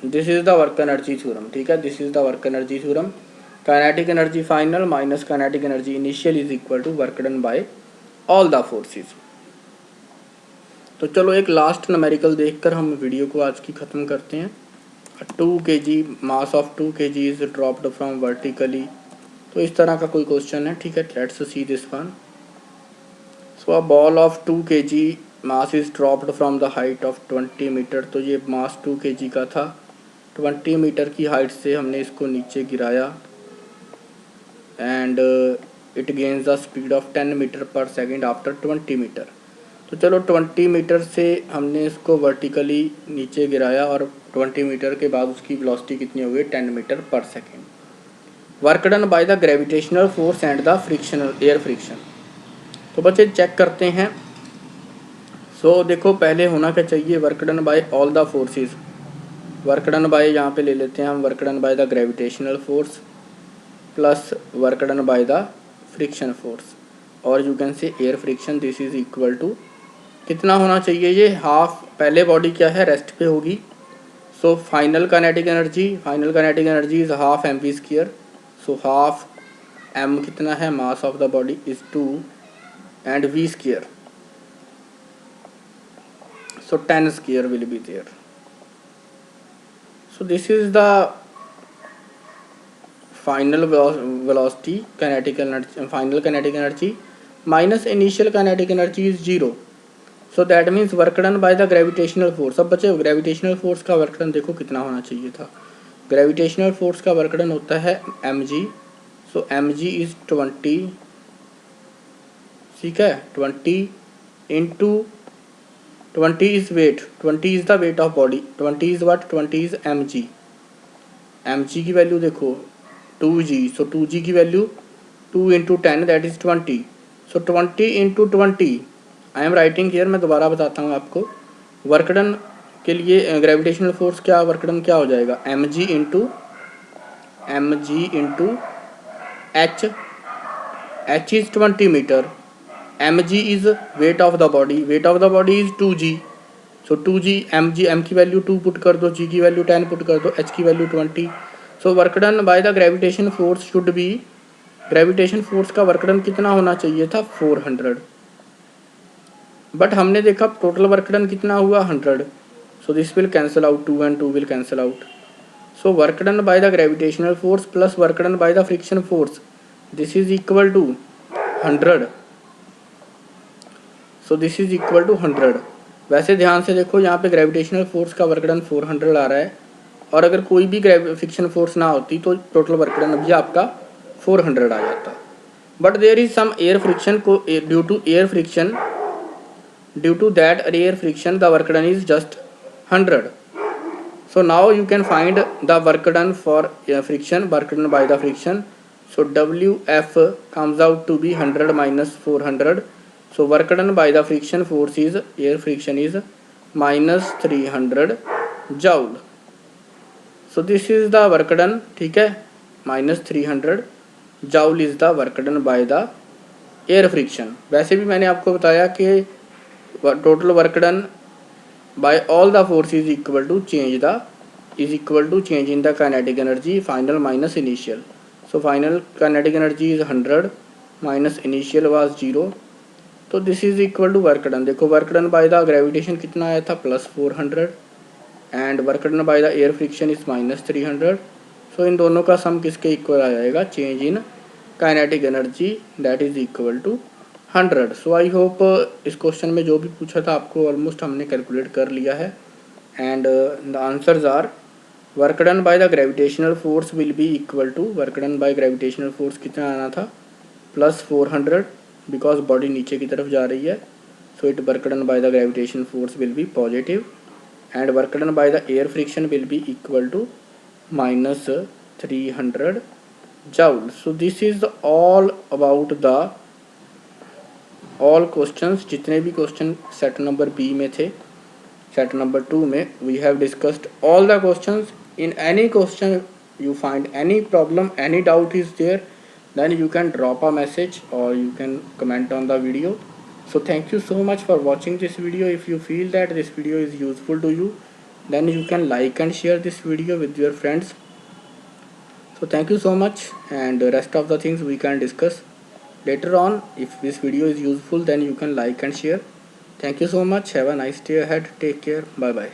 This is the work energy theorem, ठीक है, this is the work energy theorem. Kinetic energy final minus kinetic energy initial is equal to work done by all the forces. तो चलो एक last numerical देखकर हम video को आज की ख़त्म करते हैं। 2 kg mass of 2 kg is dropped from vertically, तो इस तरह का कोई क्वेश्चन है, ठीक है। Let's see this one. So a ball of 2 kg mass is dropped from the height of 20 metre, तो ये मास 2 kg का था, 20 मीटर की हाइट से हमने इसको नीचे गिराया and it gains the speed of 10 metre per second after 20 metre. तो चलो 20 मीटर से हमने इसको वर्टिकली नीचे गिराया और 20 मीटर के बाद उसकी वेलोसिटी कितनी हो गई, 10 metre per second. Work done by the gravitational force and the frictional air friction. तो बच्चे चेक करते हैं। सो देखो पहले होना क्या चाहिए, work done by all the forces, work done by यहाँ पे ले लेते हैं हम, work done by the gravitational force plus work done by the friction force, और you can say air friction, this is equal to कितना होना चाहिए, ये हाफ, पहले बॉडी क्या है रेस्ट पे होगी, so final kinetic energy is half M V square, so half M कितना है, mass of the body is 2 and V square, so 10 square will be there. So this is the final velocity kinetic energy, final kinetic energy minus initial kinetic energy is 0, so that means work done by the gravitational force. अब बच्चे gravitational force का work done देखो कितना होना चाहिए था, gravitational force का work done होता है mg, सो mg इज 20, ठीक है, 20 into 20 is weight, 20 is the weight of body, 20 is what, 20 is mg, mg की वैल्यू देखो 2g, सो 2g की value 2 into 10 that is 20, so 20 into 20, I am writing here, मैं दोबारा बताता हूँ आपको। वर्क डन के लिए ग्रेविटेशनल फोर्स क्या, वर्क डन क्या हो जाएगा, mg into h is 20 metre, mg is weight of the body, wait of the body is 2g, so 2g mg, m की वैल्यू 2 पुट कर दो, g की वैल्यू 10 पुट कर दो, h की value 20, so work done by the gravitation force should be, gravitation force का work done कितना होना चाहिए था 400, बट हमने देखा टोटल वर्क डन कितना हुआ 100, so this will cancel out, 2 and 2 will cancel out, so work done by the gravitational force plus work done by the friction force, this is equal to 100, so this is equal to 100। वैसे ध्यान से देखो यहाँ पे gravitational force का work done 400 आ रहा है, और अगर कोई भी फ्रिक्शन फोर्स ना होती तो टोटल वर्क डन भी आपका 400 आ जाता, but there is some air friction को, due to that air friction the work done is just 100, so now you can find the work done for friction, work done by the friction, so wf comes out to be 100 minus 400, so work done by the friction force is, air friction is minus 300 joule, so this is the work done, ठीक है, minus 300 joule is the work done by the air friction। वैसे भी मैंने आपको बताया कि total work done by all the force is equal to change in the kinetic energy final minus initial, so final kinetic energy is 100 minus initial was 0, तो this is equal to work done. देखो work done by the gravitation कितना आया था plus 400 and work done by the air friction is minus 300, so इन दोनों का sum किसके equal आ जाएगा, change in kinetic energy that is equal to 100। So I hope इस क्वेश्चन में जो भी पूछा था आपको ऑलमोस्ट हमने कैलकुलेट कर लिया है, and the answers are work done by the gravitational force will be equal to, work done by gravitational force कितना आना था प्लस 400 बिकॉज बॉडी नीचे की तरफ जा रही है, so it work done by the gravitation force will be positive, and work done by the air friction will be equal to minus 300 joule. So this is all about the all questions, जितने भी question set number B में थे, set number 2 में we have discussed all the questions. In any question you find any problem, any doubt is there, then you can drop a message or you can comment on the video. So thank you so much for watching this video. If you feel that this video is useful to you, then you can like and share this video with your friends. So thank you so much, and the rest of the things we can discuss later on. If this video is useful, then you can like and share. Thank you so much. Have a nice day ahead. Take care. Bye bye.